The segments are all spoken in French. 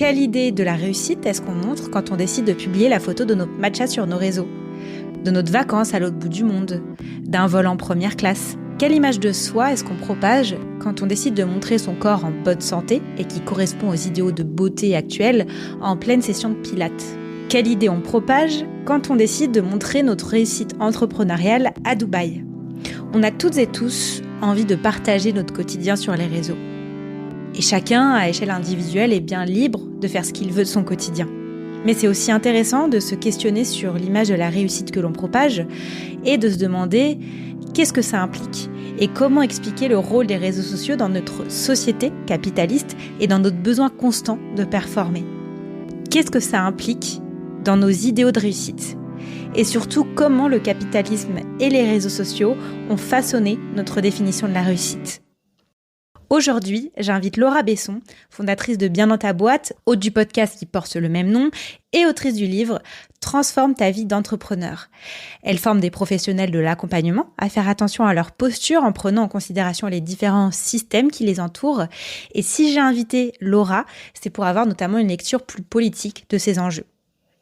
Quelle idée de la réussite est-ce qu'on montre quand on décide de publier la photo de notre matcha sur nos réseaux? De notre vacances à l'autre bout du monde? D'un vol en première classe? Quelle image de soi est-ce qu'on propage quand on décide de montrer son corps en bonne santé et qui correspond aux idéaux de beauté actuels en pleine session de pilates? Quelle idée on propage quand on décide de montrer notre réussite entrepreneuriale à Dubaï? On a toutes et tous envie de partager notre quotidien sur les réseaux. Et chacun, à échelle individuelle, est bien libre de faire ce qu'il veut de son quotidien. Mais c'est aussi intéressant de se questionner sur l'image de la réussite que l'on propage et de se demander qu'est-ce que ça implique et comment expliquer le rôle des réseaux sociaux dans notre société capitaliste et dans notre besoin constant de performer. Qu'est-ce que ça implique dans nos idéaux de réussite? Et surtout, comment le capitalisme et les réseaux sociaux ont façonné notre définition de la réussite. Aujourd'hui, j'invite Laura Besson, fondatrice de Bien dans ta boîte, hôte du podcast qui porte le même nom et autrice du livre « Transforme ta vie d'entrepreneur ». Elle forme des professionnels de l'accompagnement à faire attention à leur posture en prenant en considération les différents systèmes qui les entourent. Et si j'ai invité Laura, c'est pour avoir notamment une lecture plus politique de ces enjeux.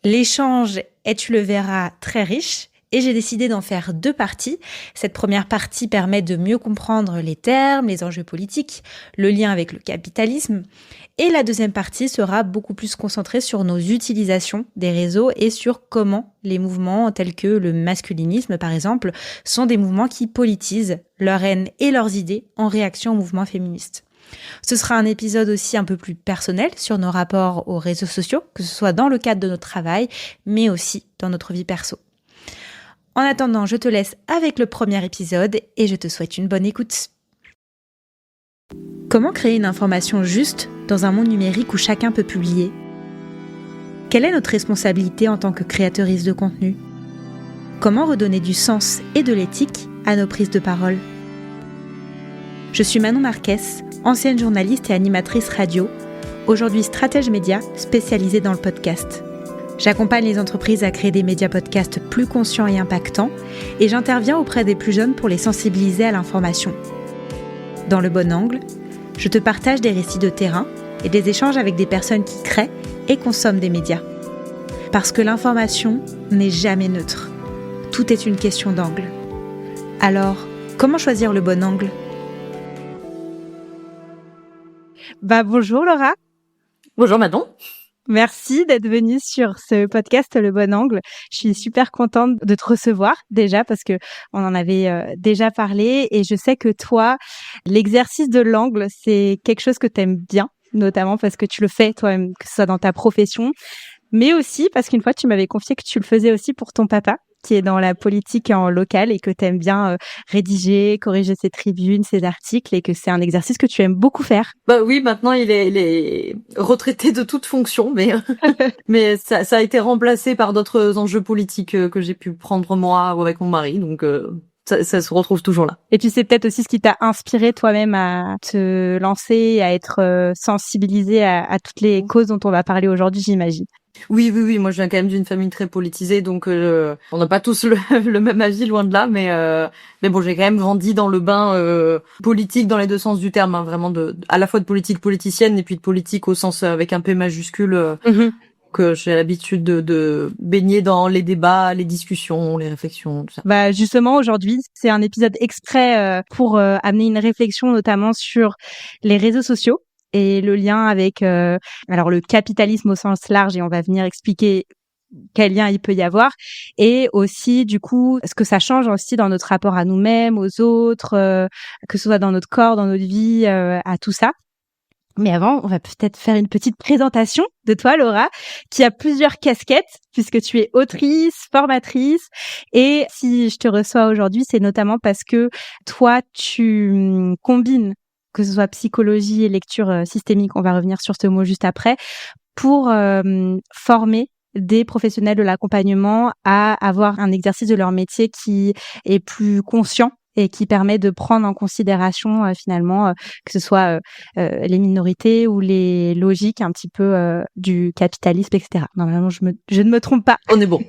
L'échange est, tu le verras, très riche. Et j'ai décidé d'en faire 2 parties. Cette première partie permet de mieux comprendre les termes, les enjeux politiques, le lien avec le capitalisme. Et la deuxième partie sera beaucoup plus concentrée sur nos utilisations des réseaux et sur comment les mouvements tels que le masculinisme, par exemple, sont des mouvements qui politisent leur haine et leurs idées en réaction au mouvement féministe. Ce sera un épisode aussi un peu plus personnel sur nos rapports aux réseaux sociaux, que ce soit dans le cadre de notre travail, mais aussi dans notre vie perso. En attendant, je te laisse avec le premier épisode et je te souhaite une bonne écoute. Comment créer une information juste dans un monde numérique où chacun peut publier? Quelle est notre responsabilité en tant que créatrice de contenu? Comment redonner du sens et de l'éthique à nos prises de parole? Je suis Manon Marquez, ancienne journaliste et animatrice radio, aujourd'hui stratège média spécialisée dans le podcast. J'accompagne les entreprises à créer des médias podcasts plus conscients et impactants et j'interviens auprès des plus jeunes pour les sensibiliser à l'information. Dans le bon angle, je te partage des récits de terrain et des échanges avec des personnes qui créent et consomment des médias. Parce que l'information n'est jamais neutre. Tout est une question d'angle. Alors, comment choisir le bon angle? Bonjour Laura. Bonjour Manon. Merci d'être venue sur ce podcast Le Bon Angle. Je suis super contente de te recevoir déjà parce que on en avait déjà parlé et je sais que toi, l'exercice de l'angle, c'est quelque chose que tu aimes bien, notamment parce que tu le fais toi-même, que ce soit dans ta profession, mais aussi parce qu'une fois tu m'avais confié que tu le faisais aussi pour ton papa qui est dans la politique en local et que tu aimes bien rédiger, corriger ses tribunes, ses articles et que c'est un exercice que tu aimes beaucoup faire. Bah oui, maintenant il est retraité de toute fonction, mais mais ça a été remplacé par d'autres enjeux politiques que j'ai pu prendre moi ou avec mon mari, donc ça se retrouve toujours là. Et tu sais peut-être aussi ce qui t'a inspiré toi-même à te lancer, à être sensibilisé à toutes les causes dont on va parler aujourd'hui, j'imagine. Oui, moi je viens quand même d'une famille très politisée, donc on n'a pas tous le même avis, loin de là, mais bon, j'ai quand même grandi dans le bain politique dans les 2 sens du terme, hein, vraiment à la fois de politique politicienne et puis de politique au sens avec un P majuscule, que j'ai l'habitude de baigner dans les débats, les discussions, les réflexions, tout ça. Justement, aujourd'hui, c'est un épisode exprès pour amener une réflexion notamment sur les réseaux sociaux et le lien avec alors le capitalisme au sens large, et on va venir expliquer quel lien il peut y avoir, et aussi du coup ce que ça change aussi dans notre rapport à nous-mêmes, aux autres, que ce soit dans notre corps, dans notre vie, à tout ça. Mais avant, on va peut-être faire une petite présentation de toi, Laura, qui a plusieurs casquettes, puisque tu es autrice, formatrice. Et si je te reçois aujourd'hui, c'est notamment parce que toi, tu combines, que ce soit psychologie et lecture systémique, on va revenir sur ce mot juste après, pour former des professionnels de l'accompagnement à avoir un exercice de leur métier qui est plus conscient et qui permet de prendre en considération finalement que ce soit les minorités ou les logiques un petit peu du capitalisme, etc. Normalement, je ne me trompe pas. On est bon.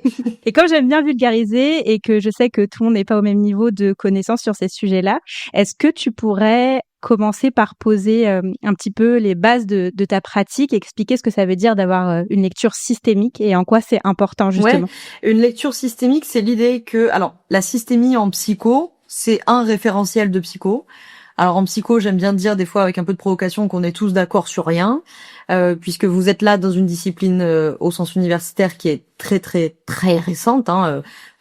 Et comme j'aime bien vulgariser et que je sais que tout le monde n'est pas au même niveau de connaissance sur ces sujets-là, est-ce que tu pourrais commencer par poser un petit peu les bases de ta pratique, expliquer ce que ça veut dire d'avoir une lecture systémique et en quoi c'est important justement. Ouais, une lecture systémique, c'est l'idée que, alors, la systémie en psycho, c'est un référentiel de psycho. Alors en psycho, j'aime bien dire des fois avec un peu de provocation qu'on est tous d'accord sur rien, puisque vous êtes là dans une discipline au sens universitaire qui est très très très récente,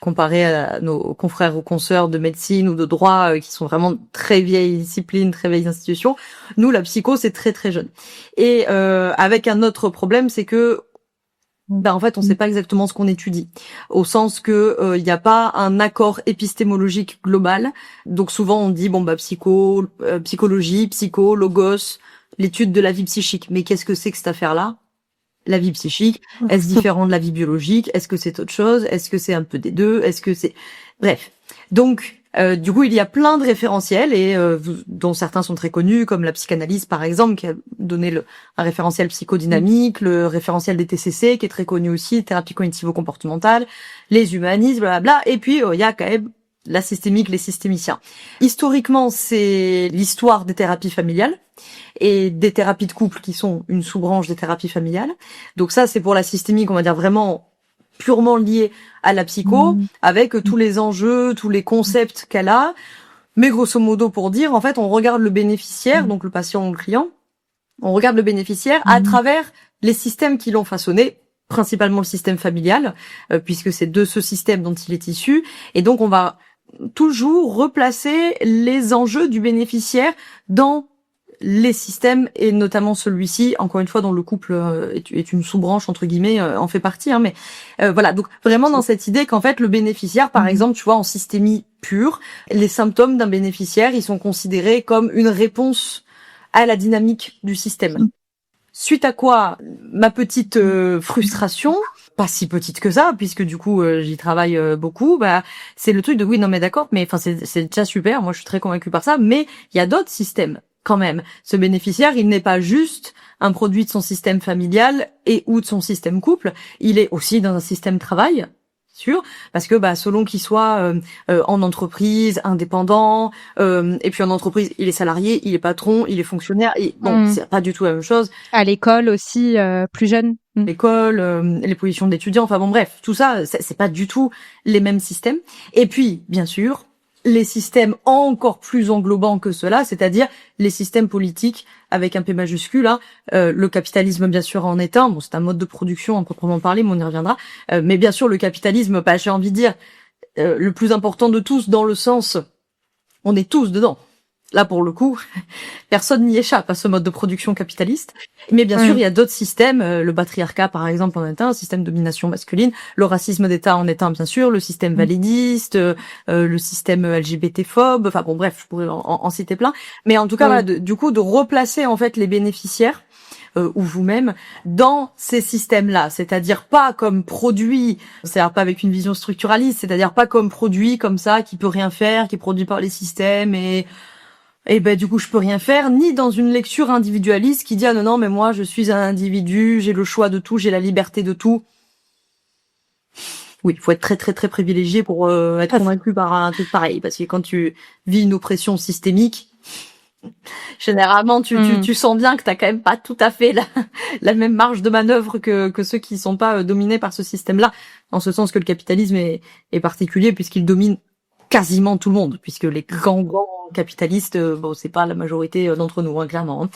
comparé à nos confrères ou consoeurs de médecine ou de droit qui sont vraiment très vieilles disciplines, très vieilles institutions. Nous, la psycho, c'est très très jeune. Et avec un autre problème, c'est que en fait, on sait pas exactement ce qu'on étudie, au sens que il n'y a pas un accord épistémologique global. Donc souvent on dit psychologie, psycho, logos, l'étude de la vie psychique. Mais qu'est-ce que c'est que cette affaire-là? La vie psychique, est-ce différent de la vie biologique? Est-ce que c'est autre chose? Est-ce que c'est un peu des deux? Est-ce que c'est... Bref. Donc, du coup, il y a plein de référentiels et dont certains sont très connus, comme la psychanalyse, par exemple, qui a donné un référentiel psychodynamique, le référentiel des TCC, qui est très connu aussi, thérapie cognitivo-comportementale, les humanismes, blablabla. Et puis, il y a quand même la systémique, les systémiciens. Historiquement, c'est l'histoire des thérapies familiales et des thérapies de couple qui sont une sous-branche des thérapies familiales. Donc ça, c'est pour la systémique, on va dire vraiment purement liée à la psycho, avec tous les enjeux, tous les concepts qu'elle a. Mais grosso modo, pour dire, en fait, on regarde le bénéficiaire, donc le patient ou le client, on regarde le bénéficiaire à travers les systèmes qui l'ont façonné, principalement le système familial, puisque c'est de ce système dont il est issu. Et donc, on va toujours replacer les enjeux du bénéficiaire dans les systèmes, et notamment celui-ci, encore une fois, dont le couple est une sous-branche, entre guillemets, en fait partie, mais voilà, donc vraiment dans cette idée qu'en fait, le bénéficiaire, par exemple, tu vois, en systémie pure, les symptômes d'un bénéficiaire, ils sont considérés comme une réponse à la dynamique du système. Suite à quoi, ma petite frustration, pas si petite que ça, puisque du coup j'y travaille beaucoup, c'est le truc de oui, non mais d'accord, mais enfin c'est déjà super, moi je suis très convaincue par ça, mais il y a d'autres systèmes quand même. Ce bénéficiaire, il n'est pas juste un produit de son système familial et ou de son système couple, il est aussi dans un système travail, sûr, parce que selon qu'il soit en entreprise, indépendant, et puis en entreprise, il est salarié, il est patron, il est fonctionnaire, et bon, c'est pas du tout la même chose. À l'école aussi, plus jeune. L'école, les positions d'étudiants, enfin bon bref, tout ça, c'est pas du tout les mêmes systèmes. Et puis, bien sûr, les systèmes encore plus englobants que cela, c'est-à-dire les systèmes politiques avec un P majuscule, le capitalisme bien sûr en est un, bon c'est un mode de production à proprement parler, mais on y reviendra, mais bien sûr le capitalisme, j'ai envie de dire, le plus important de tous dans le sens, on est tous dedans. Là, pour le coup, personne n'y échappe à ce mode de production capitaliste. Mais bien sûr, il y a d'autres systèmes. Le patriarcat, par exemple, en est un système de domination masculine. Le racisme d'État en est un, bien sûr. Le système validiste, le système LGBT-phobe. Enfin bon, bref, je pourrais en citer plein. Mais en tout cas, voilà, du coup, de replacer en fait les bénéficiaires ou vous-même dans ces systèmes-là, c'est-à-dire pas comme produit, c'est-à-dire pas avec une vision structuraliste, c'est-à-dire pas comme produit comme ça qui peut rien faire, qui est produit par les systèmes et du coup je peux rien faire, ni dans une lecture individualiste qui dit ah non mais moi je suis un individu, j'ai le choix de tout, j'ai la liberté de tout. Oui, il faut être très très très privilégié pour être convaincu par un truc pareil, parce que quand tu vis une oppression systémique, généralement tu sens bien que t'as quand même pas tout à fait la même marge de manœuvre que ceux qui sont pas dominés par ce système-là, en ce sens que le capitalisme est particulier puisqu'il domine quasiment tout le monde, puisque les grands capitalistes, c'est pas la majorité d'entre nous, clairement.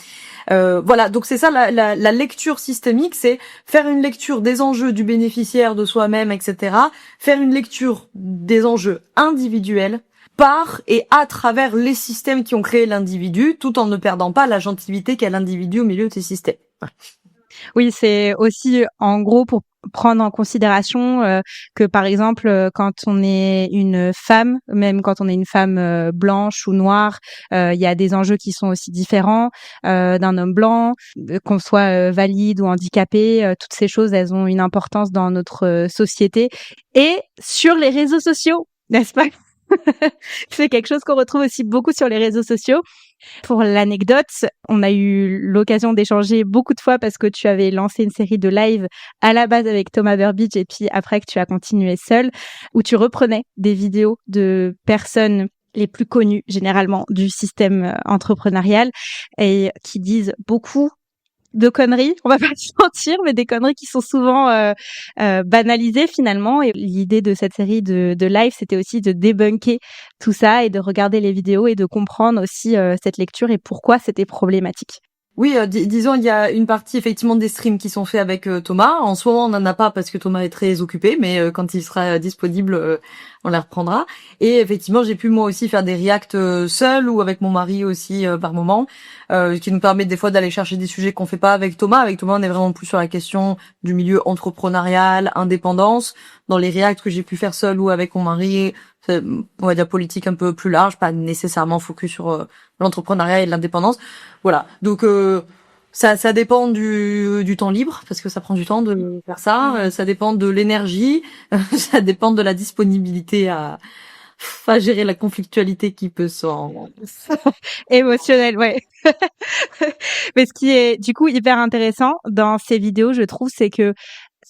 Voilà, donc c'est ça la lecture systémique, c'est faire une lecture des enjeux du bénéficiaire, de soi-même, etc. Faire une lecture des enjeux individuels par et à travers les systèmes qui ont créé l'individu, tout en ne perdant pas la gentilité qu'a l'individu au milieu de ces systèmes. Oui, c'est aussi en gros pour prendre en considération que par exemple quand on est une femme, même quand on est une femme blanche ou noire, il y a des enjeux qui sont aussi différents d'un homme blanc, qu'on soit valide ou handicapé, toutes ces choses elles ont une importance dans notre société et sur les réseaux sociaux, n'est-ce pas? C'est quelque chose qu'on retrouve aussi beaucoup sur les réseaux sociaux. Pour l'anecdote, on a eu l'occasion d'échanger beaucoup de fois parce que tu avais lancé une série de lives à la base avec Thomas Burbidge et puis après que tu as continué seul, où tu reprenais des vidéos de personnes les plus connus généralement du système entrepreneurial et qui disent beaucoup de conneries, on va pas se mentir, mais des conneries qui sont souvent banalisées finalement. Et l'idée de cette série de live, c'était aussi de débunker tout ça et de regarder les vidéos et de comprendre aussi cette lecture et pourquoi c'était problématique. Oui, disons, il y a une partie effectivement des streams qui sont faits avec Thomas. En ce moment, on n'en a pas parce que Thomas est très occupé, mais quand il sera disponible, on les reprendra. Et effectivement, j'ai pu moi aussi faire des reacts seul ou avec mon mari aussi par moment, qui nous permet des fois d'aller chercher des sujets qu'on fait pas avec Thomas. Avec Thomas, on est vraiment plus sur la question du milieu entrepreneurial, indépendance. Dans les reacts que j'ai pu faire seul ou avec mon mari, on va dire politique un peu plus large, pas nécessairement focus sur l'entrepreneuriat et l'indépendance. Voilà. Donc ça dépend du temps libre parce que ça prend du temps de faire ça. Ça dépend de l'énergie. Ça dépend de la disponibilité à gérer la conflictualité qui peut s'en émotionnel, ouais. Mais ce qui est du coup hyper intéressant dans ces vidéos, je trouve, c'est que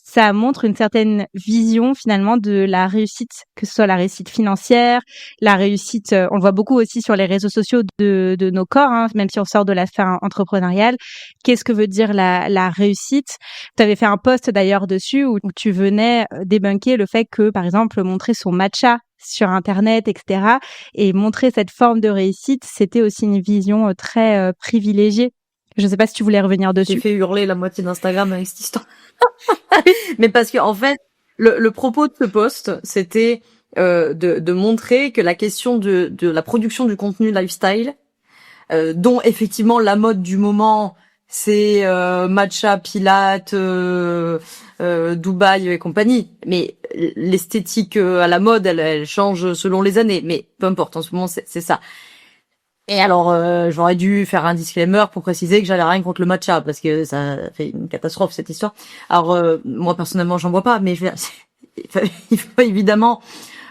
ça montre une certaine vision finalement de la réussite, que ce soit la réussite financière, la réussite, on le voit beaucoup aussi sur les réseaux sociaux de nos corps, hein, même si on sort de la sphère entrepreneuriale. Qu'est-ce que veut dire la réussite? Tu avais fait un post d'ailleurs dessus où tu venais débunker le fait que, par exemple, montrer son matcha sur Internet, etc., et montrer cette forme de réussite, c'était aussi une vision très privilégiée. Je ne sais pas si tu voulais revenir dessus. J'ai fait hurler la moitié d'Instagram avec cette histoire. Mais parce que en fait, le propos de ce post, c'était de montrer que la question de la production du contenu lifestyle, dont effectivement la mode du moment, c'est matcha, pilates, Dubaï et compagnie. Mais l'esthétique à la mode, elle change selon les années. Mais peu importe, en ce moment, c'est ça. Et alors, j'aurais dû faire un disclaimer pour préciser que j'avais rien contre le matcha, parce que ça fait une catastrophe, cette histoire. Alors, moi, personnellement, j'en bois pas, mais il faut évidemment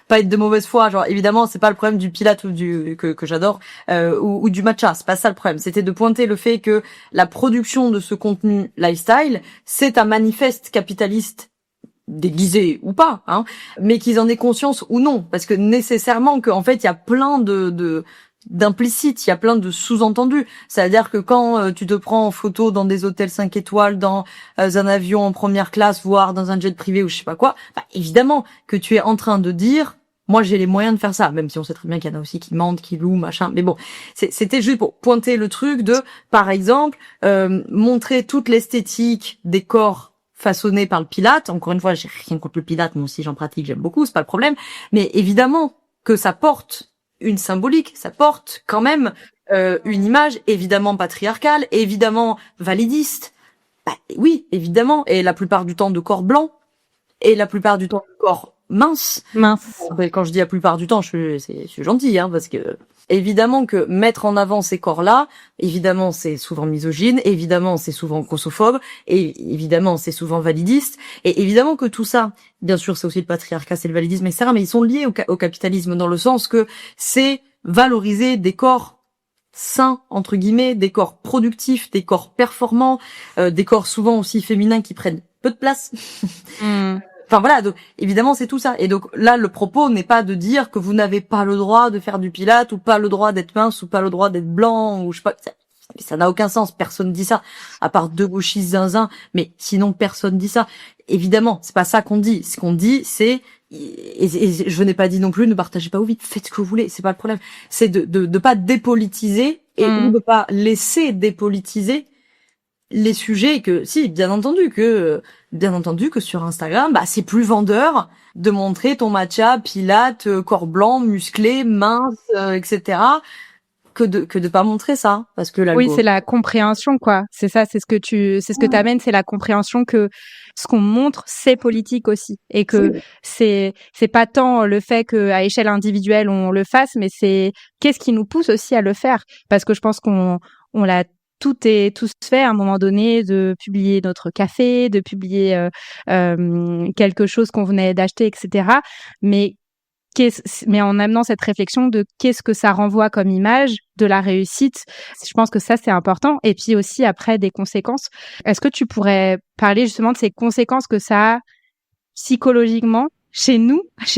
pas être de mauvaise foi. Genre, évidemment, c'est pas le problème du Pilate ou que j'adore, ou du matcha. C'est pas ça le problème. C'était de pointer le fait que la production de ce contenu lifestyle, c'est un manifeste capitaliste déguisé ou pas, hein, mais qu'ils en aient conscience ou non. Parce que nécessairement qu'en fait, il y a plein d'implicite, il y a plein de sous-entendus. C'est-à-dire que quand tu te prends en photo dans des hôtels 5 étoiles, dans un avion en première classe, voire dans un jet privé ou je sais pas quoi, bah, évidemment que tu es en train de dire moi j'ai les moyens de faire ça, même si on sait très bien qu'il y en a aussi qui mentent, qui louent, machin. Mais bon, c'était juste pour pointer le truc de, par exemple, montrer toute l'esthétique des corps façonnés par le Pilate. Encore une fois, j'ai rien contre le Pilate, moi aussi j'en pratique, j'aime beaucoup, c'est pas le problème. Mais évidemment que ça porte une symbolique, ça porte quand même une image évidemment patriarcale, évidemment validiste. Bah, oui, évidemment, et la plupart du temps de corps blanc, et la plupart du temps de corps mince. Quand je dis la plupart du temps, je suis gentil, hein, parce que évidemment que mettre en avant ces corps-là, évidemment c'est souvent misogyne, évidemment c'est souvent grossophobe, et évidemment c'est souvent validiste, et évidemment que tout ça, bien sûr c'est aussi le patriarcat, c'est le validisme, etc., mais ils sont liés au capitalisme dans le sens que c'est valoriser des corps sains, entre guillemets, des corps productifs, des corps performants, des corps souvent aussi féminins qui prennent peu de place. Enfin voilà, donc évidemment c'est tout ça. Et donc là le propos n'est pas de dire que vous n'avez pas le droit de faire du pilate ou pas le droit d'être mince ou pas le droit d'être blanc ou je sais pas. Ça n'a aucun sens, personne dit ça à part deux gauchistes zinzin, mais sinon personne dit ça. Évidemment, c'est pas ça qu'on dit. Ce qu'on dit c'est et je n'ai pas dit non plus ne partagez pas au vide, faites ce que vous voulez, c'est pas le problème. C'est de pas dépolitiser et de pas laisser dépolitiser les sujets que si bien entendu que sur Instagram bah c'est plus vendeur de montrer ton matcha pilate corps blanc musclé mince etc. que de pas montrer ça parce que oui c'est la compréhension quoi, c'est ça, c'est ce que t'amènes, c'est la compréhension que ce qu'on montre c'est politique aussi et que c'est pas tant le fait que à échelle individuelle on le fasse, mais c'est qu'est-ce qui nous pousse aussi à le faire, parce que je pense qu'on l'a tous fait à un moment donné, de publier notre café, de publier quelque chose qu'on venait d'acheter, etc. Mais en amenant cette réflexion de qu'est-ce que ça renvoie comme image de la réussite, je pense que ça c'est important. Et puis aussi après des conséquences. Est-ce que tu pourrais parler justement de ces conséquences que ça a psychologiquement chez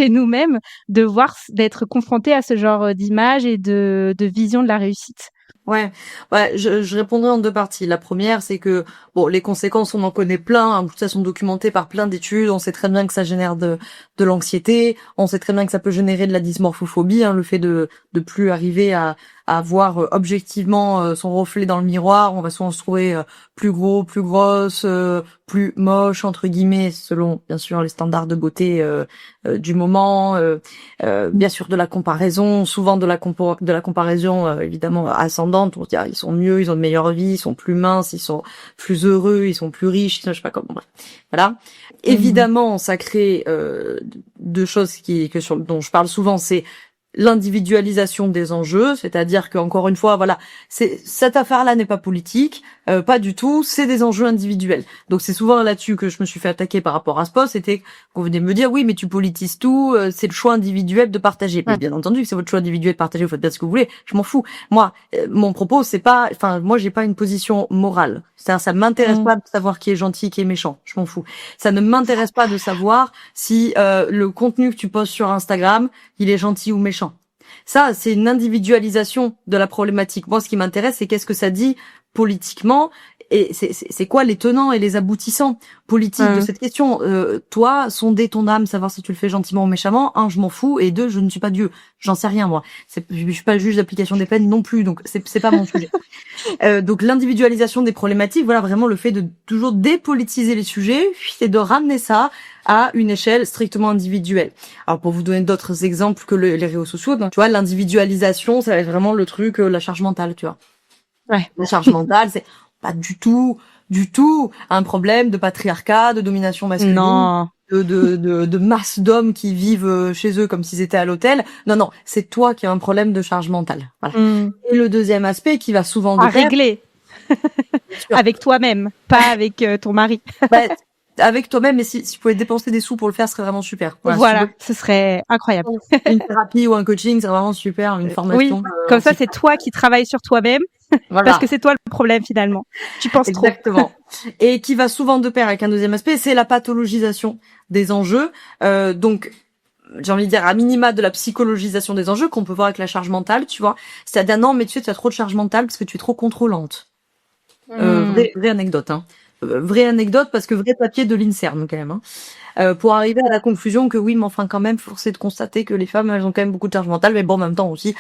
nous-mêmes, d'être confrontés à ce genre d'images et de vision de la réussite. Ouais, je répondrai en deux parties. La première, c'est que les conséquences, on en connaît plein, hein, tout ça sont documentées par plein d'études. On sait très bien que ça génère de l'anxiété. On sait très bien que ça peut générer de la dysmorphophobie, hein, le fait de plus arriver à voir objectivement son reflet dans le miroir. On va souvent se trouver plus gros, plus grosse, plus moche entre guillemets, selon bien sûr les standards de beauté du moment. Bien sûr de la comparaison, souvent de la comparaison évidemment ascendante. On se dit ils sont mieux, ils ont une meilleure vie, ils sont plus minces, ils sont plus heureux, ils sont plus riches, je sais pas comment. Bref. Voilà. Évidemment, ça crée deux choses dont je parle souvent, c'est l'individualisation des enjeux, c'est-à-dire qu'encore une fois, voilà, cette affaire-là n'est pas politique, pas du tout, c'est des enjeux individuels. Donc c'est souvent là-dessus que je me suis fait attaquer par rapport à ce poste, c'était qu'on venait me dire oui, mais tu politises tout, c'est le choix individuel de partager. Mais bien entendu que c'est votre choix individuel de partager, vous faites bien ce que vous voulez, je m'en fous. Moi, mon propos, c'est pas, moi j'ai pas une position morale. C'est-à-dire ça m'intéresse pas de savoir qui est gentil, qui est méchant, je m'en fous. Ça ne m'intéresse pas de savoir si le contenu que tu postes sur Instagram, il est gentil ou méchant. Ça, c'est une individualisation de la problématique. Moi, ce qui m'intéresse, c'est qu'est-ce que ça dit politiquement et c'est quoi les tenants et les aboutissants politiques de cette question. Toi, sonder ton âme, savoir si tu le fais gentiment ou méchamment, je m'en fous, et deux, je ne suis pas Dieu. J'en sais rien, moi. Je suis pas le juge d'application des peines non plus, donc c'est pas mon sujet. Donc l'individualisation des problématiques, voilà vraiment le fait de toujours dépolitiser les sujets et de ramener ça à une échelle strictement individuelle. Alors pour vous donner d'autres exemples que les réseaux sociaux, donc, tu vois, l'individualisation, ça va être vraiment le truc, la charge mentale, tu vois. Ouais. La charge mentale, c'est pas du tout un problème de patriarcat, de domination masculine. Non. De masse d'hommes qui vivent chez eux comme s'ils étaient à l'hôtel. Non, c'est toi qui as un problème de charge mentale. Voilà. Et le deuxième aspect qui va souvent de pair, régler avec toi-même, pas avec ton mari. Avec toi-même, mais si tu pouvais dépenser des sous pour le faire, ce serait vraiment super. Voilà, ce serait incroyable. Une thérapie ou un coaching, c'est vraiment super, une formation. Oui, comme ça, c'est toi qui travailles sur toi-même. Voilà. Parce que c'est toi le problème finalement. Tu penses trop. Exactement. Et qui va souvent de pair avec un deuxième aspect, c'est la pathologisation des enjeux. Donc, j'ai envie de dire à minima de la psychologisation des enjeux qu'on peut voir avec la charge mentale, tu vois. C'est-à-dire non, mais tu sais, tu as trop de charge mentale parce que tu es trop contrôlante. Vraie anecdote, hein. Vraie anecdote parce que vrai papier de l'INSERM quand même. Pour arriver à la conclusion que oui, mais enfin quand même, force est de constater que les femmes, elles ont quand même beaucoup de charge mentale, mais bon, en même temps aussi.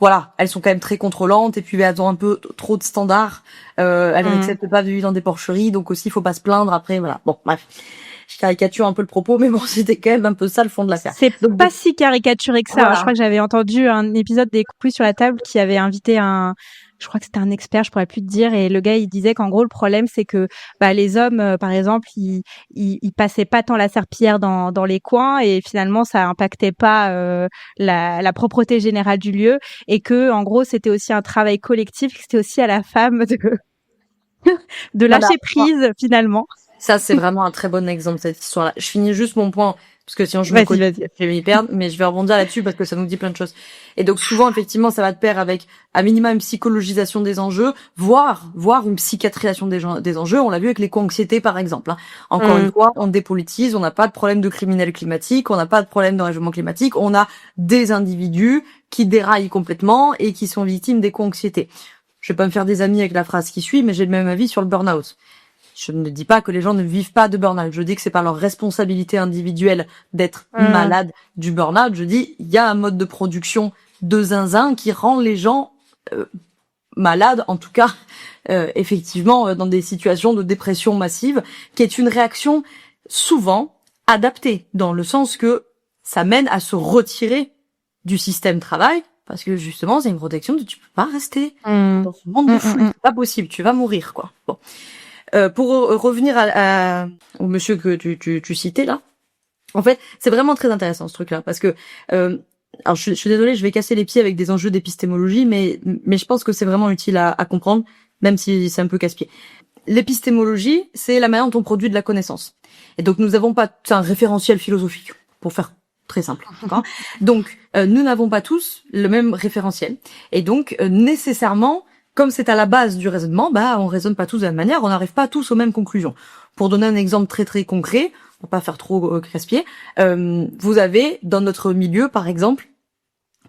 Voilà, elles sont quand même très contrôlantes et puis elles ont un peu trop de standards. Elles n'acceptent pas de vivre dans des porcheries, donc aussi il faut pas se plaindre après. Voilà. Bon, bref, je caricature un peu le propos, mais bon, c'était quand même un peu ça le fond de l'affaire. C'est donc pas si caricaturé que ça. Voilà. Je crois que j'avais entendu un épisode des Couilles sur la table qui avait invité je crois que c'était un expert, je pourrais plus te dire, et le gars il disait qu'en gros le problème c'est que les hommes par exemple ils passaient pas tant la serpillière dans les coins et finalement ça impactait pas la propreté générale du lieu, et que en gros c'était aussi un travail collectif, que c'était aussi à la femme de lâcher prise finalement. Ça c'est vraiment un très bon exemple cette histoire-là. Je finis juste mon point parce que sinon je vais m'y perdre, mais je vais rebondir là-dessus parce que ça nous dit plein de choses. Et donc souvent effectivement ça va de pair avec à minima une psychologisation des enjeux, voire une psychiatrisation des enjeux. On l'a vu avec l'éco-anxiété par exemple. Encore une fois, on dépolitise, on n'a pas de problème de criminel climatique, on n'a pas de problème de réchauffement climatique, on a des individus qui déraillent complètement et qui sont victimes d'éco-anxiété. Je vais pas me faire des amis avec la phrase qui suit, mais j'ai le même avis sur le burn-out. Je ne dis pas que les gens ne vivent pas de burn-out. Je dis que c'est pas leur responsabilité individuelle d'être malade du burn-out. Je dis, il y a un mode de production de zinzin qui rend les gens malades, en tout cas, effectivement, dans des situations de dépression massive, qui est une réaction souvent adaptée, dans le sens que ça mène à se retirer du système travail, parce que justement, c'est une protection de tu peux pas rester dans ce monde de fou. C'est pas possible, tu vas mourir, quoi. Bon. Pour revenir au monsieur que tu citais là, en fait, c'est vraiment très intéressant ce truc-là, parce que alors je suis désolée, je vais casser les pieds avec des enjeux d'épistémologie, mais je pense que c'est vraiment utile à comprendre, même si c'est un peu casse-pied. L'épistémologie, c'est la manière dont on produit de la connaissance. Et donc nous n'avons pas un référentiel philosophique, pour faire très simple. Donc nous n'avons pas tous le même référentiel, et donc nécessairement, comme c'est à la base du raisonnement, on raisonne pas tous de la même manière, on n'arrive pas tous aux mêmes conclusions. Pour donner un exemple très très concret, pour pas faire trop casse-pied, vous avez dans notre milieu, par exemple,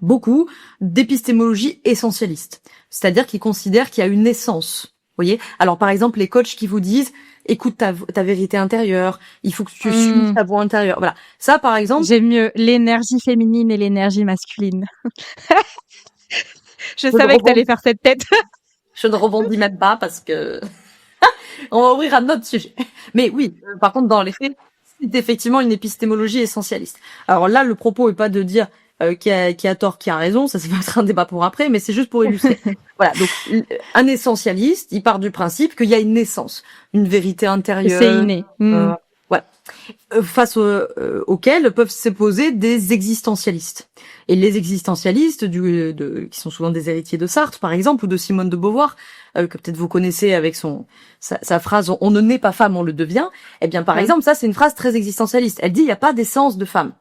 beaucoup d'épistémologie essentialiste, c'est-à-dire qui considèrent qu'il y a une essence. Vous voyez ? Alors par exemple, les coachs qui vous disent écoute ta vérité intérieure, il faut que tu suives ta voix intérieure. Voilà. Ça par exemple, j'aime mieux l'énergie féminine et l'énergie masculine. Je savais que t'allais faire cette tête. Je ne rebondis même pas parce que on va ouvrir un autre sujet. Mais oui, par contre dans les faits, c'est effectivement une épistémologie essentialiste. Alors là, le propos est pas de dire qui a tort, qui a raison, ça va être un débat pour après, mais c'est juste pour illustrer. Voilà, donc un essentialiste, il part du principe qu'il y a une essence, une vérité intérieure. C'est inné. Ouais. Face auxquels peuvent s'opposer des existentialistes. Et les existentialistes, qui sont souvent des héritiers de Sartre, par exemple, ou de Simone de Beauvoir, que peut-être vous connaissez avec sa phrase « On ne naît pas femme, on le devient ». Eh bien, par exemple, ça, c'est une phrase très existentialiste. Elle dit « Il n'y a pas d'essence de femme.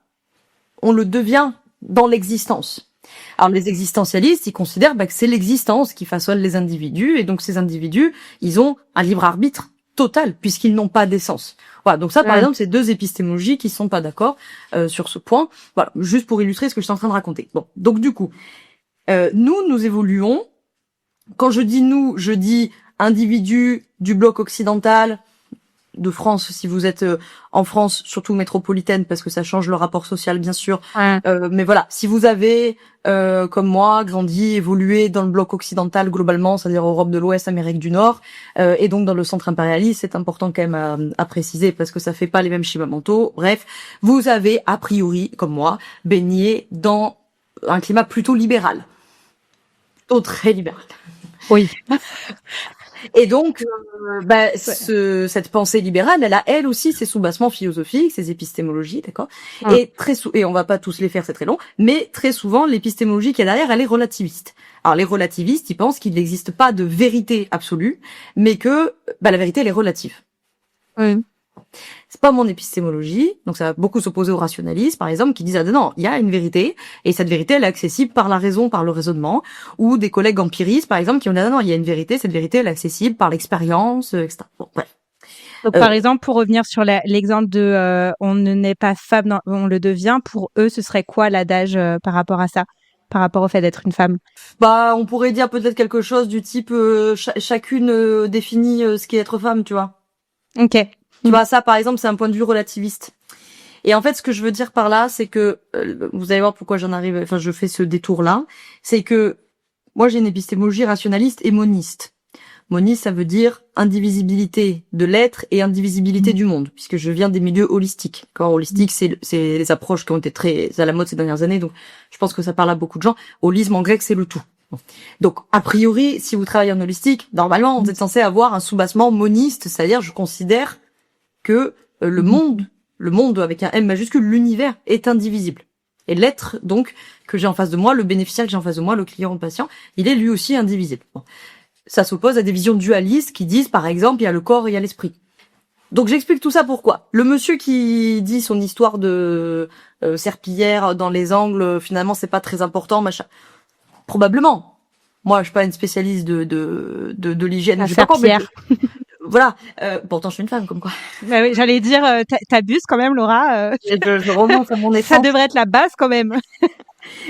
On le devient dans l'existence ». Alors, les existentialistes, ils considèrent que c'est l'existence qui façonne les individus, et donc ces individus, ils ont un libre arbitre total, puisqu'ils n'ont pas d'essence. Voilà, donc ça, par exemple, c'est deux épistémologies qui sont pas d'accord sur ce point. Voilà, juste pour illustrer ce que je suis en train de raconter. Bon, donc du coup, nous évoluons. Quand je dis nous, je dis individus du bloc occidental, de France, si vous êtes en France, surtout métropolitaine, parce que ça change le rapport social, bien sûr. Mais voilà, si vous avez, comme moi, grandi, évolué dans le bloc occidental globalement, c'est-à-dire Europe de l'Ouest, Amérique du Nord, et donc dans le centre impérialiste, c'est important quand même à préciser, parce que ça fait pas les mêmes schémas mentaux. Bref, vous avez, a priori, comme moi, baigné dans un climat plutôt libéral. Plutôt très libéral. Oui. Et donc, cette pensée libérale, elle a elle aussi ses soubassements philosophiques, ses épistémologies, d'accord. Et et on va pas tous les faire, c'est très long, mais très souvent l'épistémologie qui est derrière, elle est relativiste. Alors les relativistes, ils pensent qu'il n'existe pas de vérité absolue, mais que la vérité elle est relative. Oui. C'est pas mon épistémologie, donc ça va beaucoup s'opposer aux rationalistes, par exemple, qui disent non, il y a une vérité, et cette vérité, elle est accessible par la raison, par le raisonnement, ou des collègues empiristes, par exemple, qui ont dit non, il y a une vérité, cette vérité, elle est accessible par l'expérience, etc. Bon, bref. Donc, par exemple, pour revenir sur l'exemple de on ne naît pas femme, on le devient, pour eux, ce serait quoi l'adage par rapport à ça, par rapport au fait d'être une femme? On pourrait dire peut-être quelque chose du type chacune définit ce qu'est être femme, tu vois. Ok. Tu vois, ça, par exemple, c'est un point de vue relativiste. Et en fait, ce que je veux dire par là, c'est que, vous allez voir pourquoi je fais ce détour-là, c'est que, moi, j'ai une épistémologie rationaliste et moniste. Moniste, ça veut dire indivisibilité de l'être et indivisibilité du monde, puisque je viens des milieux holistiques. Quand holistique, c'est les approches qui ont été très à la mode ces dernières années, donc je pense que ça parle à beaucoup de gens. Holisme en grec, c'est le tout. Donc, a priori, si vous travaillez en holistique, normalement, vous êtes censé avoir un soubassement moniste, c'est-à-dire, je considère que le monde avec un M majuscule, l'univers est indivisible. Et l'être, donc, que j'ai en face de moi, le bénéficiaire que j'ai en face de moi, le client, le patient, il est lui aussi indivisible. Bon. Ça s'oppose à des visions dualistes qui disent, par exemple, il y a le corps et il y a l'esprit. Donc j'explique tout ça pourquoi. Le monsieur qui dit son histoire de serpillière dans les angles, finalement, c'est pas très important, machin. Probablement. Moi, je suis pas une spécialiste de l'hygiène. Je sais pas voilà. Pourtant, je suis une femme, comme quoi. Bah oui, j'allais dire, t'abuses quand même, Laura. Je remonte à mon effort. Ça devrait être la base quand même.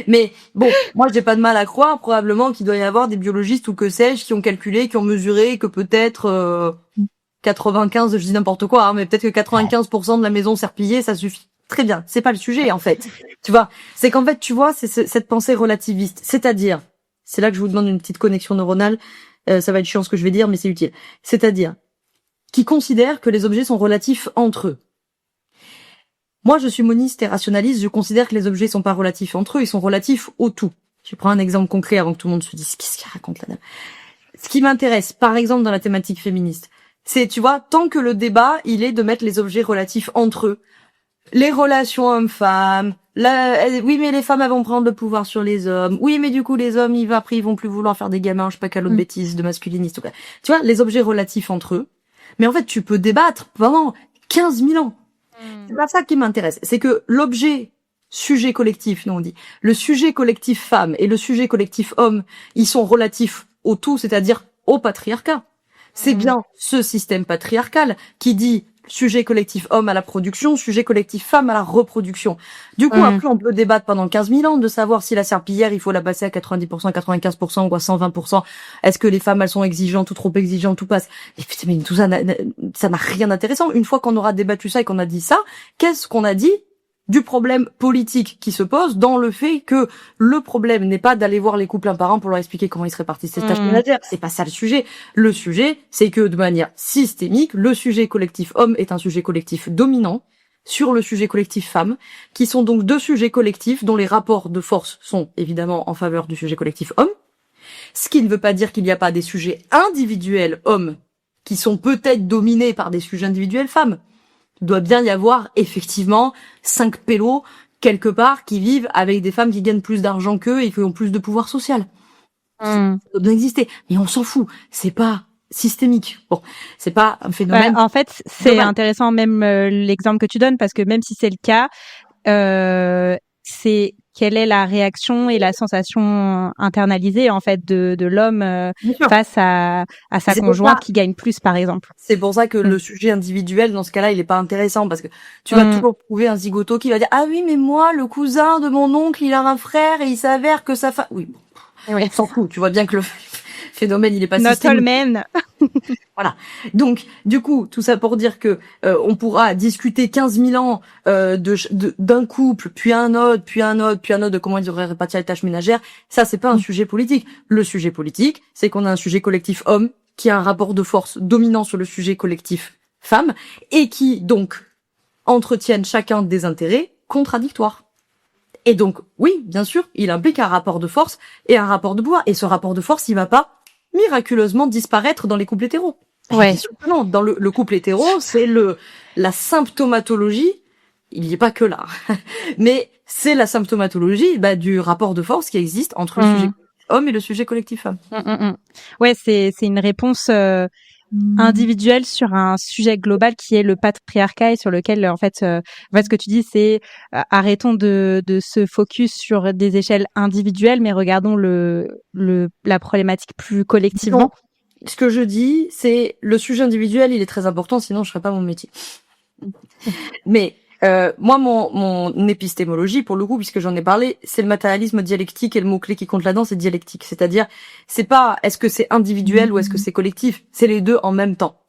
Mais bon, moi, j'ai pas de mal à croire, probablement, qu'il doit y avoir des biologistes ou que sais-je qui ont calculé, qui ont mesuré que peut-être 95, je dis n'importe quoi, hein, mais peut-être que 95% de la maison serpillée, ça suffit. Très bien. C'est pas le sujet, en fait. Tu vois, c'est qu'en fait, tu vois, c'est cette pensée relativiste. C'est-à-dire, c'est là que je vous demande une petite connexion neuronale. Ça va être chiant ce que je vais dire, mais c'est utile. C'est-à-dire, qui considère que les objets sont relatifs entre eux. Moi, je suis moniste et rationaliste, je considère que les objets sont pas relatifs entre eux, ils sont relatifs au tout. Je prends un exemple concret avant que tout le monde se dise qu'est-ce qu'il raconte là-dedans. Ce qui m'intéresse, par exemple, dans la thématique féministe, c'est, tu vois, tant que le débat, il est de mettre les objets relatifs entre eux. Les relations hommes-femmes, oui, mais les femmes, elles vont prendre le pouvoir sur les hommes. Oui, mais du coup, les hommes, après, ils vont plus vouloir faire des gamins, je sais pas quelle autre bêtise de masculiniste. Tu vois, les objets relatifs entre eux. Mais en fait, tu peux débattre pendant 15 000 ans. C'est pas ça qui m'intéresse. C'est que l'objet sujet collectif, nous on dit, le sujet collectif femme et le sujet collectif homme, ils sont relatifs au tout, c'est-à-dire au patriarcat. C'est bien ce système patriarcal qui dit sujet collectif homme à la production, sujet collectif femme à la reproduction. Du coup, après, on peut débattre pendant 15 000 ans de savoir si la serpillière, il faut la passer à 90%, 95% ou à 120%. Est-ce que les femmes, elles sont exigeantes ou trop exigeantes ou pas? Et putain, mais tout ça, ça n'a rien d'intéressant. Une fois qu'on aura débattu ça et qu'on a dit ça, qu'est-ce qu'on a dit du problème politique qui se pose dans le fait que le problème n'est pas d'aller voir les couples un par un pour leur expliquer comment ils se répartissent ces tâches ménagères. C'est pas ça le sujet. Le sujet, c'est que de manière systémique, le sujet collectif homme est un sujet collectif dominant sur le sujet collectif femme, qui sont donc deux sujets collectifs dont les rapports de force sont évidemment en faveur du sujet collectif homme. Ce qui ne veut pas dire qu'il n'y a pas des sujets individuels hommes qui sont peut-être dominés par des sujets individuels femmes. Il doit bien y avoir effectivement 5 pélos quelque part qui vivent avec des femmes qui gagnent plus d'argent qu'eux et qui ont plus de pouvoir social. Ça doit bien exister, mais on s'en fout. C'est pas systémique. Bon, c'est pas un phénomène. En fait, c'est intéressant même l'exemple que tu donnes parce que même si c'est le cas, c'est quelle est la réaction et la sensation internalisée en fait de l'homme face à sa conjointe qui gagne plus par exemple. C'est pour ça que le sujet individuel dans ce cas-là, il est pas intéressant parce que tu vas toujours trouver un zigoto qui va dire ah oui mais moi le cousin de mon oncle il a un frère et il s'avère que sa femme on s'en fout. Tu vois bien que le phénomène il est pas systémique. Not all men. Voilà. Donc, du coup, tout ça pour dire que on pourra discuter 15 000 ans d'un couple, puis un autre, puis un autre, puis un autre de comment ils devraient répartir les tâches ménagères. Ça, c'est pas un sujet politique. Le sujet politique, c'est qu'on a un sujet collectif homme qui a un rapport de force dominant sur le sujet collectif femme et qui donc entretiennent chacun des intérêts contradictoires. Et donc, oui, bien sûr, il implique un rapport de force et un rapport de pouvoir. Et ce rapport de force, il va pas miraculeusement disparaître dans les couples hétéros. Ouais. Non, dans le couple hétéro, c'est la symptomatologie, il n'y est pas que là, mais c'est la symptomatologie du rapport de force qui existe entre le sujet homme et le sujet collectif femme. Ouais, c'est une réponse individuelle sur un sujet global qui est le patriarcat et sur lequel en fait ce que tu dis c'est arrêtons de se focus sur des échelles individuelles mais regardons la problématique plus collectivement. Non. Ce que je dis, c'est le sujet individuel, il est très important, sinon je ferais pas mon métier. Mais moi, mon épistémologie, pour le coup, puisque j'en ai parlé, c'est le matérialisme dialectique et le mot-clé qui compte là-dedans, c'est dialectique. C'est-à-dire, c'est pas est-ce que c'est individuel ou est-ce que c'est collectif, c'est les deux en même temps.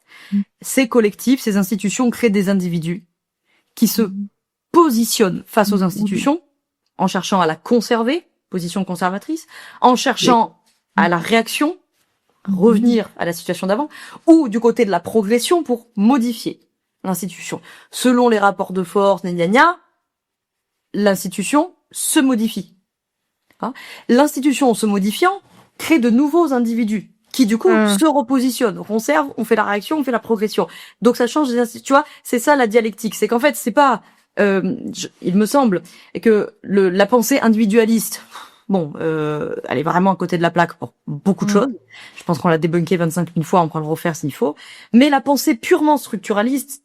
C'est collectif, ces institutions créent des individus qui se positionnent face aux institutions en cherchant à la conserver, position conservatrice, en cherchant à la réaction, revenir à la situation d'avant, ou du côté de la progression pour modifier l'institution. Selon les rapports de force, l'institution se modifie. L'institution se modifiant crée de nouveaux individus qui du coup se repositionnent. On conserve, on fait la réaction, on fait la progression. Donc ça change des institutions. Tu vois, c'est ça la dialectique. C'est qu'en fait, c'est pas... il me semble que la pensée individualiste... elle est vraiment à côté de la plaque pour beaucoup de choses. Je pense qu'on l'a débunké 25 000 fois, on pourra le refaire s'il faut. Mais la pensée purement structuraliste,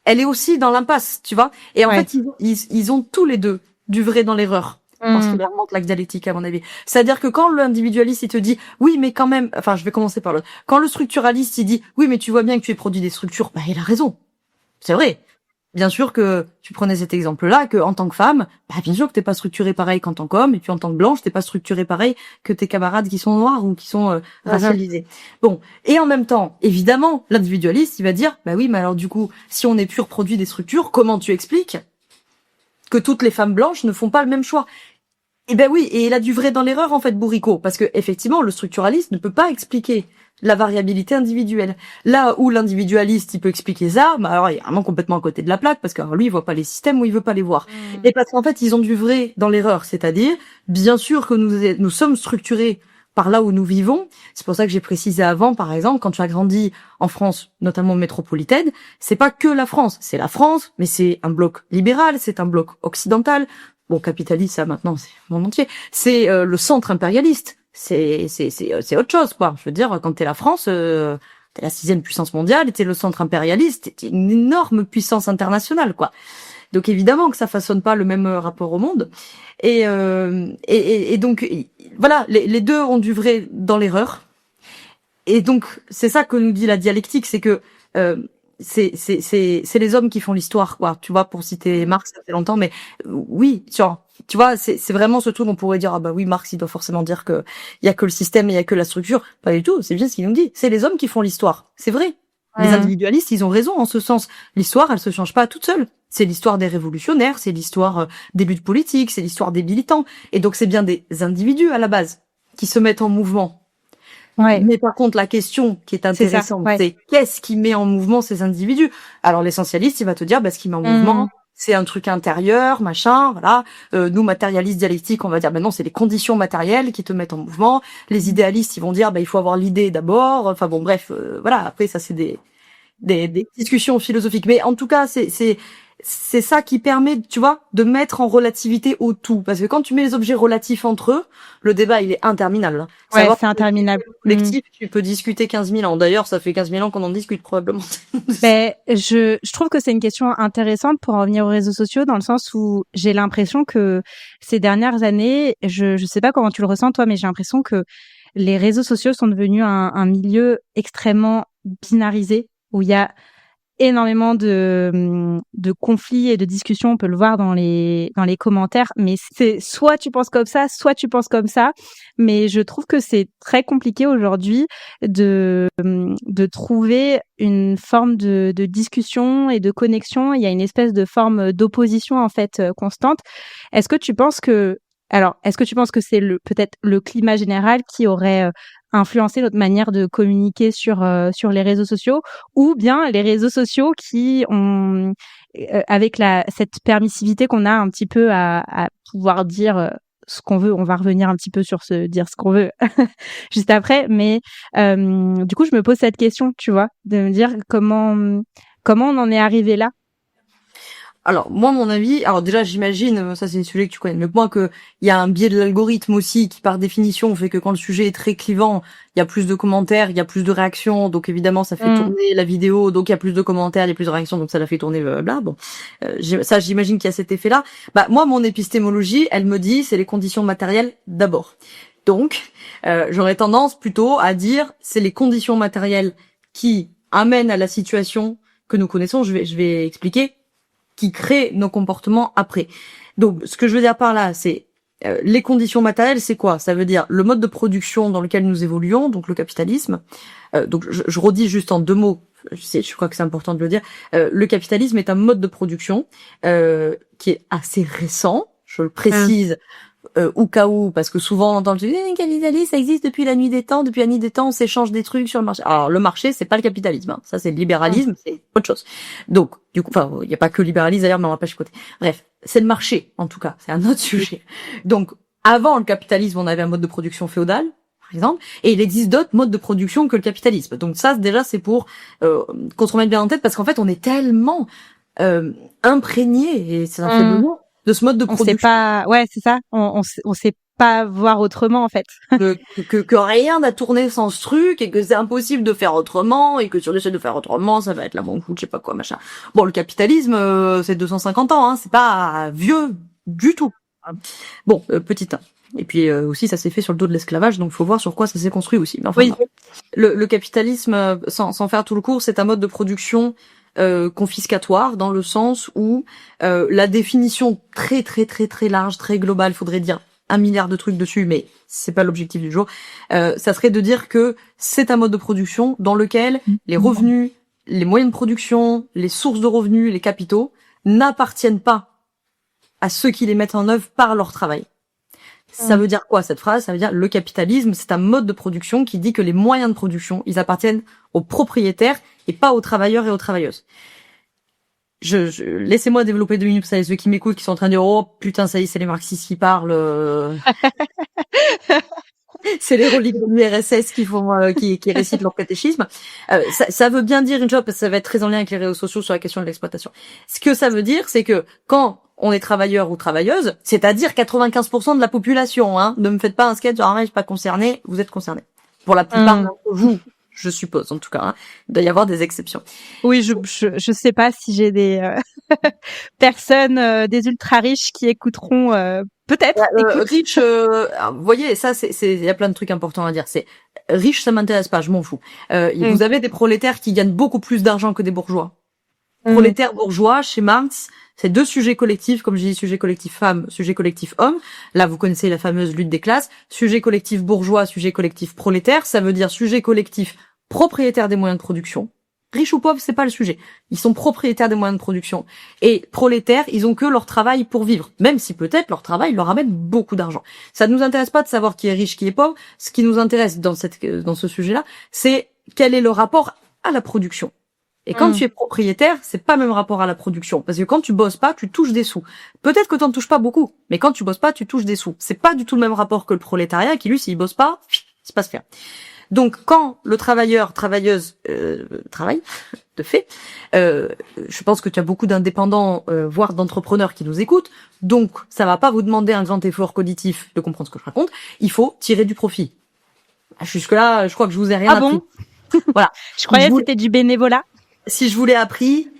elle est aussi dans l'impasse, tu vois. Et en fait, ils ont tous les deux du vrai dans l'erreur. Parce qu'il leur manque la dialectique, à mon avis. C'est-à-dire que quand l'individualiste, il te dit, oui, mais quand même, enfin, je vais commencer par l'autre. Quand le structuraliste, il dit, oui, mais tu vois bien que tu es produit des structures, il a raison. C'est vrai. Bien sûr que tu prenais cet exemple-là, que en tant que femme, bien sûr que t'es pas structurée pareil qu'en tant qu'homme, et puis en tant que blanche, t'es pas structurée pareil que tes camarades qui sont noirs ou qui sont racialisés. Bon, et en même temps, évidemment, l'individualiste, il va dire, oui, mais alors du coup, si on est pur produit des structures, comment tu expliques que toutes les femmes blanches ne font pas le même choix? Eh ben oui, et il a du vrai dans l'erreur en fait, Bourricot, parce que effectivement, le structuraliste ne peut pas expliquer la variabilité individuelle. Là où l'individualiste, il peut expliquer ça, alors il est vraiment complètement à côté de la plaque, parce que lui, il voit pas les systèmes où il veut pas les voir. Et parce qu'en fait, ils ont du vrai dans l'erreur, c'est-à-dire, bien sûr que nous sommes structurés par là où nous vivons. C'est pour ça que j'ai précisé avant, par exemple, quand tu as grandi en France, notamment métropolitaine, c'est pas que la France, c'est la France, mais c'est un bloc libéral, c'est un bloc occidental. Bon, capitaliste, ça maintenant, c'est le monde entier. C'est le centre impérialiste. C'est autre chose, quoi. Je veux dire, quand t'es la France, t'es la 6e puissance mondiale, et t'es le centre impérialiste, t'es une énorme puissance internationale, quoi. Donc évidemment que ça façonne pas le même rapport au monde. Et donc voilà, les deux ont du vrai dans l'erreur. Et donc, c'est ça que nous dit la dialectique, c'est que c'est les hommes qui font l'histoire, quoi. Tu vois, pour citer Marx, ça fait longtemps, mais oui, tu vois, c'est vraiment ce truc on pourrait dire, ah bah oui, Marx, il doit forcément dire que il y a que le système et il y a que la structure. Pas du tout, c'est bien ce qu'il nous dit. C'est les hommes qui font l'histoire. C'est vrai. Les individualistes, ils ont raison en ce sens. L'histoire, elle se change pas toute seule. C'est l'histoire des révolutionnaires, c'est l'histoire des luttes politiques, c'est l'histoire des militants. Et donc, c'est bien des individus à la base qui se mettent en mouvement. Ouais. Mais par contre, la question qui est intéressante, c'est qu'est-ce qui met en mouvement ces individus? Alors, l'essentialiste, il va te dire, ce qui met en mouvement, c'est un truc intérieur, machin, voilà. Nous, matérialistes dialectiques, on va dire, non, c'est les conditions matérielles qui te mettent en mouvement. Les idéalistes, ils vont dire, il faut avoir l'idée d'abord. Enfin bon, bref, voilà. Après, ça, c'est des discussions philosophiques. Mais en tout cas, c'est ça qui permet, tu vois, de mettre en relativité au tout. Parce que quand tu mets les objets relatifs entre eux, le débat, il est interminable. Ouais, c'est interminable. Collectif, tu peux discuter 15 000 ans. D'ailleurs, ça fait 15 000 ans qu'on en discute, probablement. Je trouve que c'est une question intéressante pour en revenir aux réseaux sociaux, dans le sens où j'ai l'impression que ces dernières années, je sais pas comment tu le ressens, toi, mais j'ai l'impression que les réseaux sociaux sont devenus un milieu extrêmement binarisé, où il y a énormément de conflits et de discussions, on peut le voir dans les commentaires, mais c'est soit tu penses comme ça, soit tu penses comme ça, mais je trouve que c'est très compliqué aujourd'hui de trouver une forme de discussion et de connexion. Il y a une espèce de forme d'opposition en fait constante. Est-ce que tu penses que c'est peut-être le climat général qui aurait influencer notre manière de communiquer sur les réseaux sociaux, ou bien les réseaux sociaux qui ont avec cette permissivité qu'on a un petit peu à pouvoir dire ce qu'on veut. On va revenir un petit peu sur dire ce qu'on veut juste après, mais du coup je me pose cette question, tu vois, de me dire comment on en est arrivé là. Alors, moi, mon avis, alors déjà, j'imagine, ça c'est un sujet que tu connais mieux que moi, que il y a un biais de l'algorithme aussi qui, par définition, fait que quand le sujet est très clivant, il y a plus de commentaires, il y a plus de réactions, donc évidemment, ça fait tourner la vidéo, donc il y a plus de commentaires, il y a plus de réactions, donc ça la fait tourner, bla. Bon, ça, j'imagine qu'il y a cet effet-là. Moi, mon épistémologie, elle me dit, c'est les conditions matérielles d'abord. Donc, j'aurais tendance plutôt à dire, c'est les conditions matérielles qui amènent à la situation que nous connaissons. Je vais expliquer, qui crée nos comportements après. Donc, ce que je veux dire par là, c'est les conditions matérielles, c'est quoi? Ça veut dire le mode de production dans lequel nous évoluons, donc le capitalisme. Donc, je redis juste en deux mots, je crois que c'est important de le dire. Le capitalisme est un mode de production qui est assez récent, je le précise, au cas où, parce que souvent on entend le capitalisme, ça existe depuis la nuit des temps, on s'échange des trucs sur le marché. Alors le marché, c'est pas le capitalisme, hein. Ça c'est le libéralisme, c'est autre chose. Donc du coup, il y a pas que le libéralisme d'ailleurs, mais on va pas chicoter. Bref, c'est le marché en tout cas, c'est un autre sujet. Donc avant le capitalisme, on avait un mode de production féodal, par exemple, et il existe d'autres modes de production que le capitalisme. Donc ça déjà c'est pour qu'on se remette bien en tête, parce qu'en fait on est tellement imprégné, et c'est un fait de ce mode de production. On sait pas, ouais, c'est ça. On sait pas voir autrement, en fait. que rien n'a tourné sans ce truc, et que c'est impossible de faire autrement, et que si on essaie de faire autrement, ça va être la banqueroute, je sais pas quoi, machin. Bon, le capitalisme, c'est 250 ans, hein, c'est pas vieux du tout. Bon, petit 1. Et puis aussi, ça s'est fait sur le dos de l'esclavage, donc faut voir sur quoi ça s'est construit aussi. Mais enfin, oui. Le capitalisme, sans faire tout le cours, c'est un mode de production confiscatoire, dans le sens où la définition très très très très large, très globale, faudrait dire 1 milliard de trucs dessus, mais c'est pas l'objectif du jour, ça serait de dire que c'est un mode de production dans lequel les revenus, les moyens de production, les sources de revenus, les capitaux n'appartiennent pas à ceux qui les mettent en œuvre par leur travail. Ça veut dire quoi cette phrase? Ça veut dire le capitalisme, c'est un mode de production qui dit que les moyens de production, ils appartiennent aux propriétaires et pas aux travailleurs et aux travailleuses. Laissez-moi développer 2 minutes, ça, ceux qui m'écoutent, qui sont en train de dire, oh putain, ça y est, c'est les marxistes qui parlent. C'est les reliques de l'URSS qui récitent leur catéchisme. Ça veut bien dire une chose, parce que ça va être très en lien avec les réseaux sociaux sur la question de l'exploitation. Ce que ça veut dire, c'est que quand on est travailleur ou travailleuse, c'est-à-dire 95% de la population, hein. Ne me faites pas un sketch, genre, je suis pas concerné, vous êtes concerné. Pour la plupart d'entre vous, je suppose, en tout cas, hein. Il doit y avoir des exceptions. Oui, je sais pas si j'ai des personnes, des ultra riches qui écouteront Peut-être. Riche, vous voyez, ça, il y a plein de trucs importants à dire. C'est riche, ça m'intéresse pas, je m'en fous. Vous avez des prolétaires qui gagnent beaucoup plus d'argent que des bourgeois. Prolétaires, bourgeois, chez Marx, c'est 2 sujets collectifs, comme je dis, sujet collectif femme, sujet collectif homme. Là, vous connaissez la fameuse lutte des classes. Sujet collectif bourgeois, sujet collectif prolétaire, ça veut dire sujet collectif propriétaire des moyens de production. Riches ou pauvres, c'est pas le sujet. Ils sont propriétaires des moyens de production. Et prolétaires, ils ont que leur travail pour vivre. Même si peut-être leur travail leur amène beaucoup d'argent. Ça ne nous intéresse pas de savoir qui est riche, qui est pauvre. Ce qui nous intéresse dans ce sujet-là, c'est quel est le rapport à la production. Et quand tu es propriétaire, c'est pas le même rapport à la production. Parce que quand tu bosses pas, tu touches des sous. Peut-être que t'en touches pas beaucoup. Mais quand tu bosses pas, tu touches des sous. C'est pas du tout le même rapport que le prolétariat qui, lui, s'il bosse pas, il se passe rien. Donc, quand le travailleur, travailleuse travaille, de fait, je pense que tu as beaucoup d'indépendants, voire d'entrepreneurs qui nous écoutent. Donc, ça va pas vous demander un grand effort cognitif de comprendre ce que je raconte. Il faut tirer du profit. Jusque-là, je crois que je vous ai rien appris. Bon voilà. Je croyais que c'était du bénévolat. Si je vous l'ai appris,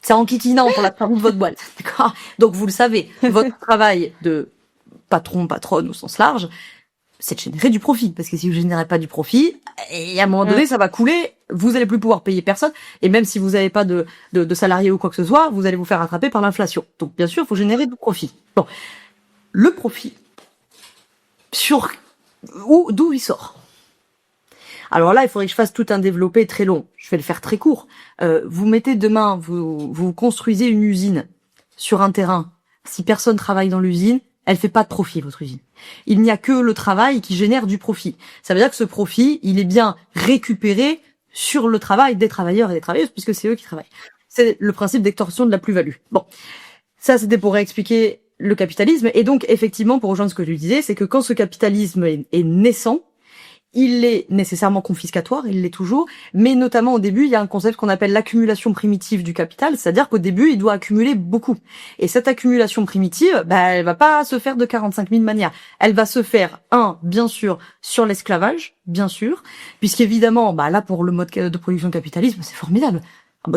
c'est en kikinant pour la travaux de votre boîte. D'accord? Donc, vous le savez, votre travail de patron, patronne au sens large, c'est de générer du profit. Parce que si vous générez pas du profit, et à un moment donné, ça va couler, vous allez plus pouvoir payer personne, et même si vous n'avez pas de salariés ou quoi que ce soit, vous allez vous faire attraper par l'inflation. Donc, bien sûr, il faut générer du profit. Bon. Le profit, d'où il sort? Alors là, il faudrait que je fasse tout un développé très long. Je vais le faire très court. Vous mettez demain, vous construisez une usine sur un terrain. Si personne travaille dans l'usine, elle fait pas de profit, votre usine. Il n'y a que le travail qui génère du profit. Ça veut dire que ce profit, il est bien récupéré sur le travail des travailleurs et des travailleuses, puisque c'est eux qui travaillent. C'est le principe d'extorsion de la plus-value. Bon. Ça, c'était pour réexpliquer le capitalisme. Et donc, effectivement, pour rejoindre ce que je disais, c'est que quand ce capitalisme est naissant, il est nécessairement confiscatoire, il l'est toujours, mais notamment au début, il y a un concept qu'on appelle l'accumulation primitive du capital, c'est-à-dire qu'au début, il doit accumuler beaucoup. Et cette accumulation primitive, elle va pas se faire de 45 000 manières. Elle va se faire, bien sûr, sur l'esclavage, bien sûr, puisqu'évidemment, là, pour le mode de production capitalisme, c'est formidable.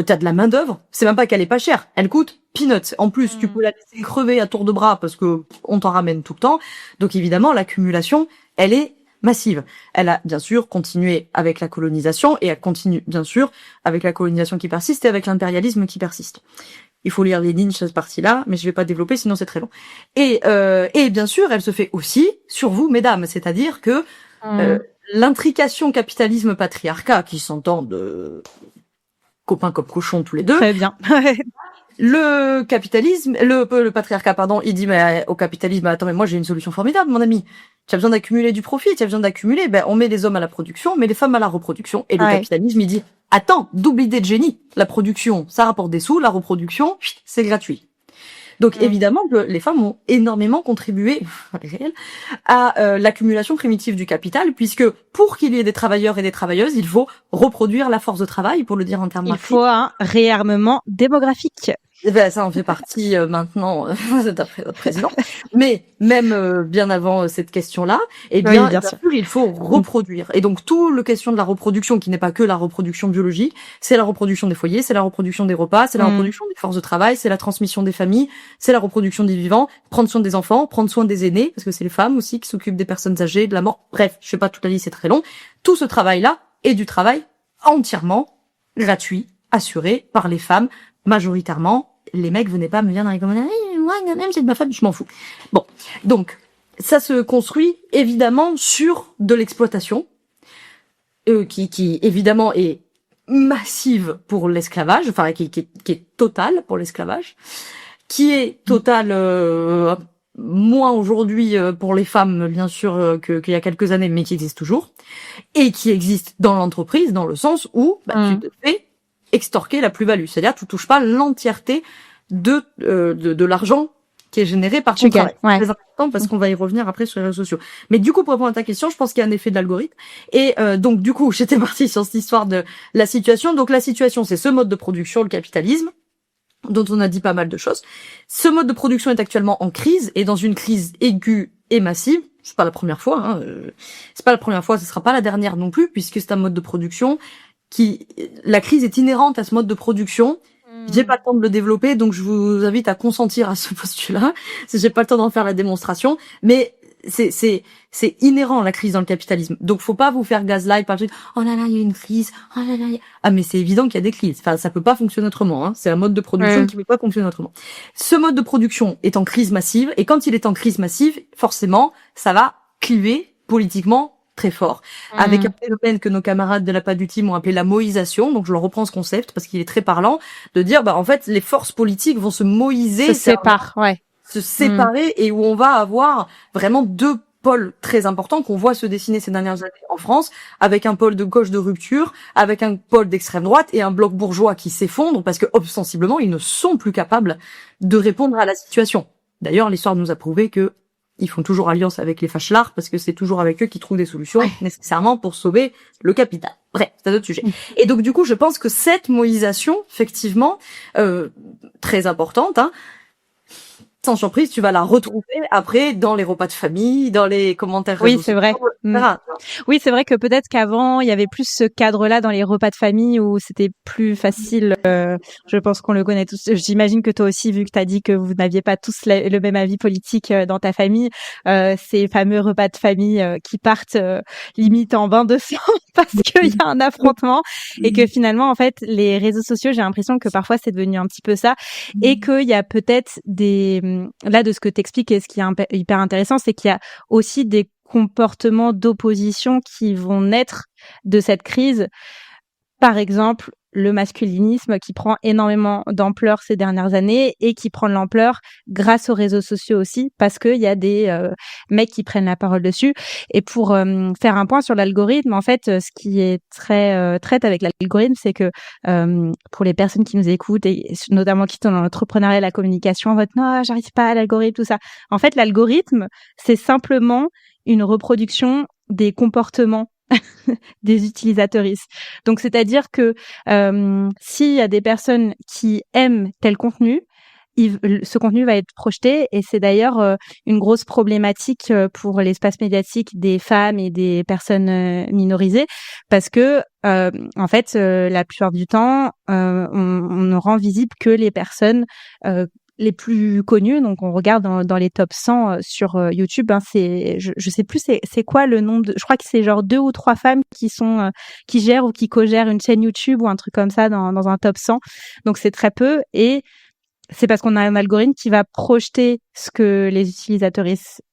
T'as de la main d'œuvre, c'est même pas qu'elle est pas chère, elle coûte peanuts. En plus, tu peux la laisser crever à tour de bras parce que on t'en ramène tout le temps. Donc évidemment, l'accumulation, elle est massive. Elle a bien sûr continué avec la colonisation et elle continue bien sûr avec la colonisation qui persiste et avec l'impérialisme qui persiste. Il faut lire Lénine, cette partie-là, mais je vais pas développer sinon c'est très long. Et bien sûr, elle se fait aussi sur vous, mesdames, c'est-à-dire que l'intrication capitalisme-patriarcat qui s'entendent copains comme cochons tous les deux. Très bien. Le capitalisme, le patriarcat, pardon, il dit mais au capitalisme, attends, mais moi j'ai une solution formidable, mon ami. Tu as besoin d'accumuler du profit, tu as besoin d'accumuler, on met les hommes à la production, mais les femmes à la reproduction. Et le capitalisme, il dit, attends, double idée de génie. La production, ça rapporte des sous, la reproduction, c'est gratuit. Donc évidemment que les femmes ont énormément contribué à l'accumulation primitive du capital, puisque pour qu'il y ait des travailleurs et des travailleuses, il faut reproduire la force de travail, pour le dire en termes Il faut un réarmement démographique. Ça en fait partie maintenant d'après notre président. Mais même bien avant cette question-là, bien sûr, il faut reproduire. Et donc tout le question de la reproduction, qui n'est pas que la reproduction biologique, c'est la reproduction des foyers, c'est la reproduction des repas, c'est la reproduction des forces de travail, c'est la transmission des familles, c'est la reproduction des vivants, prendre soin des enfants, prendre soin des aînés, parce que c'est les femmes aussi qui s'occupent des personnes âgées, de la mort. Bref, je fais pas toute la liste, c'est très long. Tout ce travail-là est du travail entièrement gratuit, assuré par les femmes, majoritairement. Les mecs venaient pas me dire dans les commentaires, moi, c'est de ma femme, je m'en fous. Bon. Donc, ça se construit, évidemment, sur de l'exploitation, qui évidemment est massive pour l'esclavage, enfin, qui est totale pour l'esclavage, qui est totale, moins aujourd'hui pour les femmes, bien sûr, qu'il y a quelques années, mais qui existe toujours, et qui existe dans l'entreprise, dans le sens où, tu te fais extorquer la plus-value. C'est-à-dire, tu touches pas l'entièreté de l'argent qui est généré par ton travail. C'est très important parce qu'on va y revenir après sur les réseaux sociaux. Mais du coup, pour répondre à ta question, je pense qu'il y a un effet de l'algorithme. Et donc, du coup, j'étais partie sur cette histoire de la situation. Donc, la situation, c'est ce mode de production, le capitalisme, dont on a dit pas mal de choses. Ce mode de production est actuellement en crise, et dans une crise aiguë et massive. C'est pas la première fois, c'est pas la première fois, ce sera pas la dernière non plus, puisque c'est un mode de production la crise est inhérente à ce mode de production J'ai pas le temps de le développer, donc je vous invite à consentir à ce postulat. J'ai pas le temps d'en faire la démonstration, mais c'est inhérent, la crise dans le capitalisme. Donc faut pas vous faire gaslight par le truc, oh là là, il y a une crise, oh là là, ah mais c'est évident qu'il y a des crises. Enfin, ça peut pas fonctionner autrement, hein. C'est un mode de production qui peut pas fonctionner autrement. Ce mode de production est en crise massive, et quand il est en crise massive, forcément, ça va cliver politiquement très fort, avec un phénomène que nos camarades de la PAD du team ont appelé la moïsation. Donc je leur reprends ce concept parce qu'il est très parlant, de dire en fait les forces politiques vont se moïser, se séparer, et où on va avoir vraiment deux pôles très importants qu'on voit se dessiner ces dernières années en France, avec un pôle de gauche de rupture, avec un pôle d'extrême droite et un bloc bourgeois qui s'effondre parce que ostensiblement ils ne sont plus capables de répondre à la situation. D'ailleurs, l'histoire nous a prouvé que ils font toujours alliance avec les fachlards parce que c'est toujours avec eux qu'ils trouvent des solutions nécessairement pour sauver le capital. Bref, c'est un autre sujet. Et donc du coup, je pense que cette moïsation, effectivement, très importante, sans surprise, tu vas la retrouver après dans les repas de famille, dans les commentaires. Oui, c'est vrai. Oui, c'est vrai que peut-être qu'avant, il y avait plus ce cadre-là dans les repas de famille où c'était plus facile. Je pense qu'on le connaît tous. J'imagine que toi aussi, vu que tu as dit que vous n'aviez pas tous le même avis politique dans ta famille, ces fameux repas de famille qui partent limite en bain de sang parce qu'il y a un affrontement et que finalement, en fait, les réseaux sociaux, j'ai l'impression que parfois c'est devenu un petit peu ça et qu'il y a peut-être là, de ce que t'expliques et ce qui est hyper intéressant, c'est qu'il y a aussi des comportements d'opposition qui vont naître de cette crise. Par exemple, le masculinisme qui prend énormément d'ampleur ces dernières années et qui prend de l'ampleur grâce aux réseaux sociaux aussi, parce qu'il y a des mecs qui prennent la parole dessus. Et pour faire un point sur l'algorithme, en fait, ce qui est très traite avec l'algorithme, c'est que pour les personnes qui nous écoutent et notamment qui sont dans l'entrepreneuriat et la communication, en mode non, j'arrive pas à l'algorithme, tout ça. En fait, l'algorithme, c'est simplement une reproduction des comportements des utilisateuristes. Donc, c'est-à-dire que s'il y a des personnes qui aiment tel contenu, ce contenu va être projeté et c'est d'ailleurs une grosse problématique pour l'espace médiatique des femmes et des personnes minorisées parce que en fait la plupart du temps on ne rend visible que les personnes les plus connus, donc on regarde dans les top 100 sur YouTube, je sais plus c'est quoi le nombre je crois que c'est genre 2 ou 3 femmes qui gèrent ou qui co-gèrent une chaîne YouTube ou un truc comme ça dans un top 100. Donc c'est très peu et c'est parce qu'on a un algorithme qui va projeter ce que les utilisateurs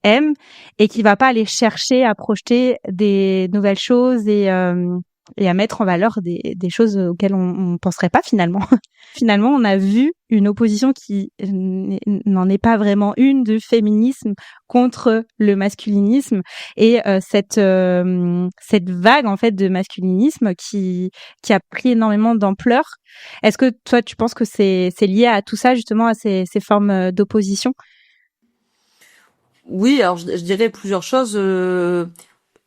aiment et qui va pas aller chercher à projeter des nouvelles choses et à mettre en valeur des choses auxquelles on penserait pas finalement. Finalement, on a vu une opposition qui n'en est pas vraiment une de féminisme contre le masculinisme et cette vague en fait de masculinisme qui a pris énormément d'ampleur. Est-ce que toi tu penses que c'est lié à tout ça justement à ces formes d'opposition? Oui, alors je dirais plusieurs choses.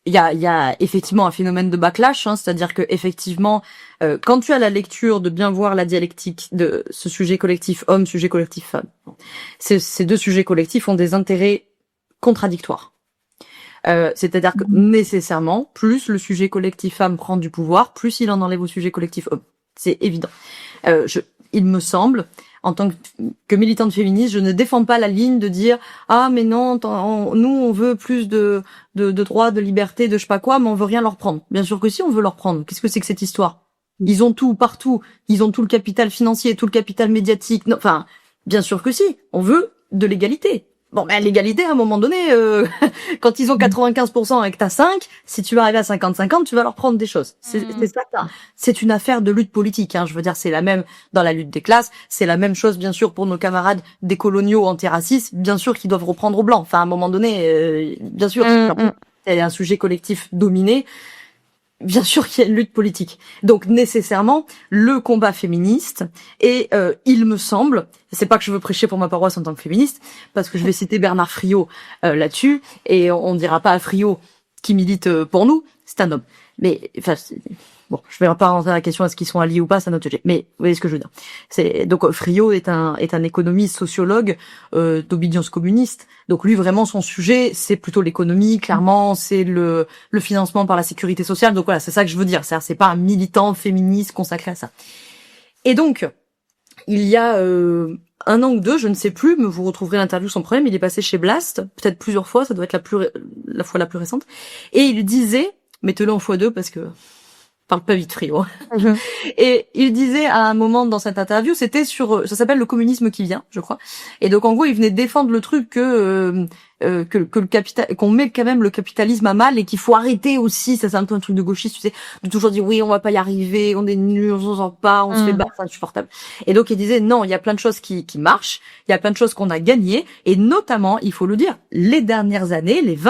Il y a effectivement un phénomène de backlash, c'est-à-dire que effectivement, quand tu as la lecture de bien voir la dialectique de ce sujet collectif homme, sujet collectif femme, ces deux sujets collectifs ont des intérêts contradictoires. C'est-à-dire que nécessairement, plus le sujet collectif femme prend du pouvoir, plus il en enlève au sujet collectif homme. C'est évident. Il me semble, en tant que militante féministe, je ne défends pas la ligne de dire ah mais non, nous on veut plus de droits, de liberté, de je sais pas quoi, mais on veut rien leur prendre. Bien sûr que si, on veut leur prendre. Qu'est-ce que c'est que cette histoire? Ils ont tout partout, ils ont tout le capital financier, tout le capital médiatique. Non, enfin, bien sûr que si, on veut de l'égalité. Bon, ben l'égalité, à un moment donné, quand ils ont 95% et que t'as 5, si tu vas arriver à 50-50, tu vas leur prendre des choses. C'est ça. C'est une affaire de lutte politique. Je veux dire, c'est la même dans la lutte des classes. C'est la même chose, bien sûr, pour nos camarades des coloniaux antiracistes. Bien sûr qu'ils doivent reprendre aux blancs. Enfin, à un moment donné, bien sûr, c'est un sujet collectif dominé. Bien sûr qu'il y a une lutte politique. Donc nécessairement, le combat féministe, et il me semble, c'est pas que je veux prêcher pour ma paroisse en tant que féministe, parce que je vais citer Bernard Friot là-dessus, et on dira pas à Friot qui milite pour nous, c'est un homme. Mais enfin, bon, je vais pas rentrer dans la question est-ce qu'ils sont alliés ou pas, c'est un autre sujet. Mais vous voyez ce que je veux dire. Donc Friot est un économiste, sociologue d'obédience communiste. Donc lui vraiment son sujet c'est plutôt l'économie, clairement c'est le financement par la sécurité sociale. Donc voilà, c'est ça que je veux dire. C'est pas un militant féministe consacré à ça. Et donc il y a 1 an ou 2, je ne sais plus, mais vous retrouverez l'interview sans problème. Il est passé chez Blast, peut-être plusieurs fois, ça doit être la fois la plus récente. Et il disait, mettez-le en x2 parce que parle pas vite Frio. Et il disait à un moment dans cette interview, c'était sur, ça s'appelle Le communisme qui vient, je crois. Et donc en gros, il venait défendre le truc que le capital, qu'on met quand même le capitalisme à mal et qu'il faut arrêter aussi. Ça c'est un peu un truc de gauchiste, tu sais, de toujours dire oui, on va pas y arriver, on est nuls, on s'en sort pas, on se fait battre, c'est insupportable. Et donc il disait non, il y a plein de choses qui marchent, il y a plein de choses qu'on a gagnées, et notamment, il faut le dire, les 20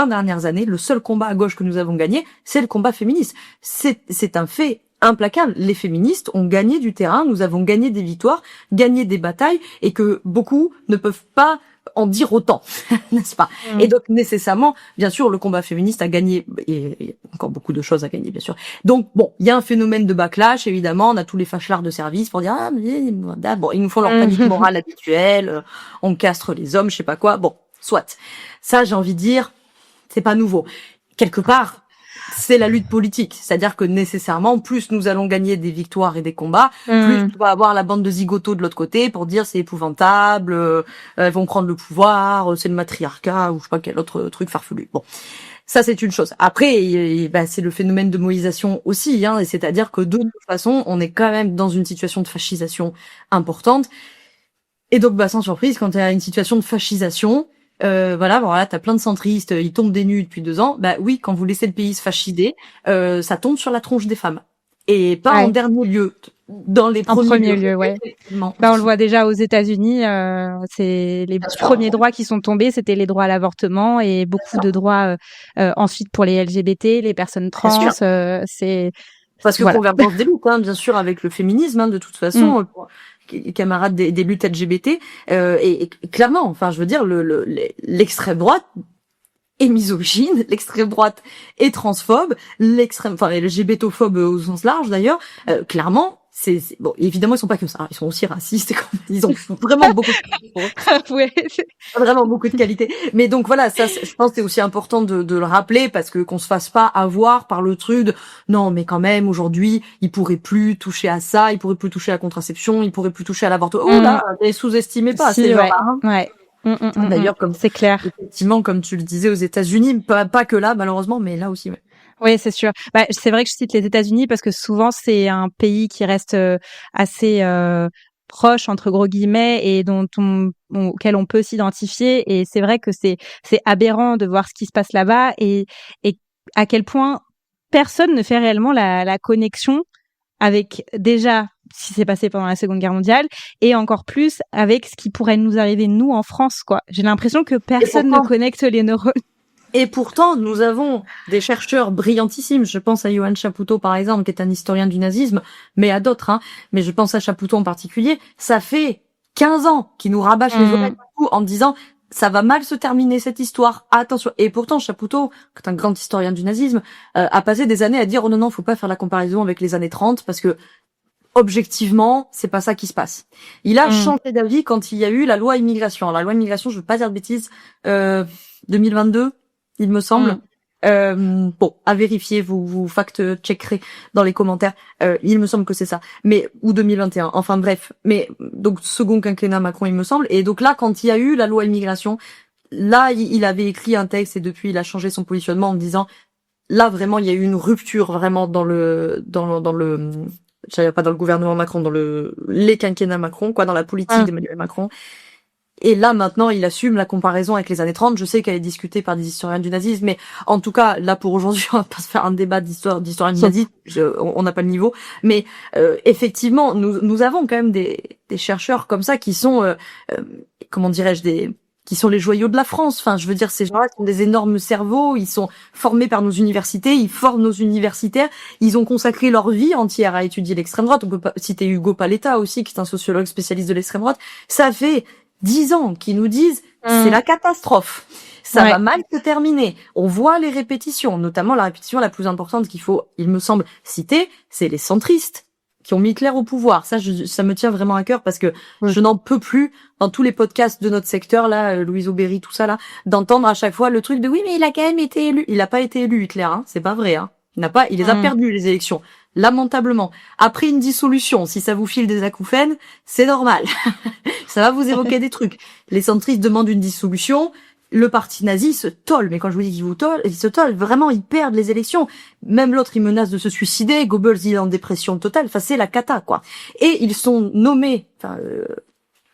dernières années, le seul combat à gauche que nous avons gagné, c'est le combat féministe. C'est un fait implacable. Les féministes ont gagné du terrain, nous avons gagné des victoires, gagné des batailles, et que beaucoup ne peuvent pas en dire autant, n'est-ce pas? Et donc nécessairement, bien sûr, le combat féministe a gagné, et encore beaucoup de choses à gagner, bien sûr. Donc bon, il y a un phénomène de backlash, évidemment, on a tous les fâchelards de service pour dire bon, ils nous font leur panique morale habituelle, on castre les hommes, je sais pas quoi. Bon, soit. Ça, j'ai envie de dire, c'est pas nouveau. Quelque part, c'est la lutte politique, c'est-à-dire que nécessairement, plus nous allons gagner des victoires et des combats, plus tu vas avoir la bande de zigotos de l'autre côté pour dire c'est épouvantable, elles vont prendre le pouvoir, c'est le matriarcat ou je sais pas quel autre truc farfelu. Bon, ça c'est une chose. Après, c'est le phénomène de moïsation aussi, et c'est-à-dire que de toute façon, on est quand même dans une situation de fascisation importante. Et donc, sans surprise, quand il y a une situation de fascisation, voilà, t'as plein de centristes, ils tombent des nues depuis 2 ans. Oui, quand vous laissez le pays se fasciser, ça tombe sur la tronche des femmes. Et pas en dernier lieu, dans les premiers lieux. Ouais. On le voit déjà aux États-Unis, c'est les premiers droits qui sont tombés, c'était les droits à l'avortement et beaucoup de droits ensuite pour les LGBT, les personnes trans, c'est parce que convergence des luttes, bien sûr, avec le féminisme, de toute façon. Camarades des luttes LGBT, et clairement, enfin, je veux dire, l'extrême droite est misogyne, l'extrême droite est transphobe, LGBTophobe au sens large d'ailleurs, clairement, c'est bon, évidemment, ils sont pas que ça, ils sont aussi racistes, ils ont vraiment beaucoup vraiment beaucoup de qualités. Mais donc voilà, ça, je pense que c'est aussi important de le rappeler parce que qu'on se fasse pas avoir par le truc de non, mais quand même aujourd'hui, ils pourraient plus toucher à ça, ils pourraient plus toucher à la contraception, ils pourraient plus toucher à l'avortement. Oh là, ne sous-estimez pas ces gens-là. D'ailleurs, comme c'est clair. Effectivement, comme tu le disais aux États-Unis, pas que là malheureusement, mais là aussi. Ouais. Oui, c'est sûr. C'est vrai que je cite les États-Unis parce que souvent c'est un pays qui reste assez proche entre gros guillemets et auquel on peut s'identifier. Et c'est vrai que c'est aberrant de voir ce qui se passe là-bas et à quel point personne ne fait réellement la connexion avec déjà ce qui s'est passé pendant la Seconde Guerre mondiale et encore plus avec ce qui pourrait nous arriver nous en France, quoi. J'ai l'impression que personne ne connecte les neurones. Et pourtant, nous avons des chercheurs brillantissimes. Je pense à Johann Chapoutot, par exemple, qui est un historien du nazisme, mais à d'autres, Mais je pense à Chapoutot en particulier. Ça fait 15 ans qu'il nous rabâche les oreilles en disant ça va mal se terminer cette histoire. Attention. Et pourtant, Chapoutot, qui est un grand historien du nazisme, a passé des années à dire oh non, faut pas faire la comparaison avec les années 30 parce que objectivement, c'est pas ça qui se passe. Il a changé d'avis quand il y a eu la loi immigration. Alors, la loi immigration, je veux pas dire de bêtises, 2022. Il me semble. Bon, à vérifier, vous fact-checkerez dans les commentaires. Il me semble que c'est ça. Mais, ou 2021. Enfin, bref. Mais, donc, second quinquennat Macron, il me semble. Et donc là, quand il y a eu la loi immigration, là, il avait écrit un texte et depuis, il a changé son positionnement en disant, là, vraiment, il y a eu une rupture vraiment dans le, je savais pas dans le gouvernement Macron, dans les quinquennats Macron, dans la politique d'Emmanuel Macron. Et là, maintenant, il assume la comparaison avec les années 30. Je sais qu'elle est discutée par des historiens du nazisme, mais en tout cas, là, pour aujourd'hui, on va pas se faire un débat d'historien du nazisme. On n'a pas le niveau. Mais effectivement, nous avons quand même des chercheurs comme ça qui sont, comment dirais-je, qui sont les joyaux de la France. Enfin, je veux dire, ces gens-là sont des énormes cerveaux. Ils sont formés par nos universités. Ils forment nos universitaires. Ils ont consacré leur vie entière à étudier l'extrême droite. On peut pas citer Hugo Paletta aussi, qui est un sociologue spécialiste de l'extrême droite. Ça fait 10 ans qu'ils nous disent c'est la catastrophe. Ça va mal se terminer. On voit les répétitions, notamment la répétition la plus importante qu'il faut, il me semble, citer, c'est les centristes qui ont mis Hitler au pouvoir. Ça me tient vraiment à cœur parce que je n'en peux plus dans tous les podcasts de notre secteur, là, Louise Aubéry, tout ça, là, d'entendre à chaque fois le truc de oui, mais il a quand même été élu. Il a pas été élu, Hitler, c'est pas vrai, Il les a perdues, les élections. Lamentablement. Après une dissolution, si ça vous file des acouphènes, c'est normal. Ça va vous évoquer des trucs. Les centristes demandent une dissolution. Le parti nazi se tolle. Mais quand je vous dis il se tolle, vraiment, ils perdent les élections. Même l'autre, il menace de se suicider. Goebbels, il est en dépression totale. Enfin, c'est la cata, quoi. Et ils sont nommés,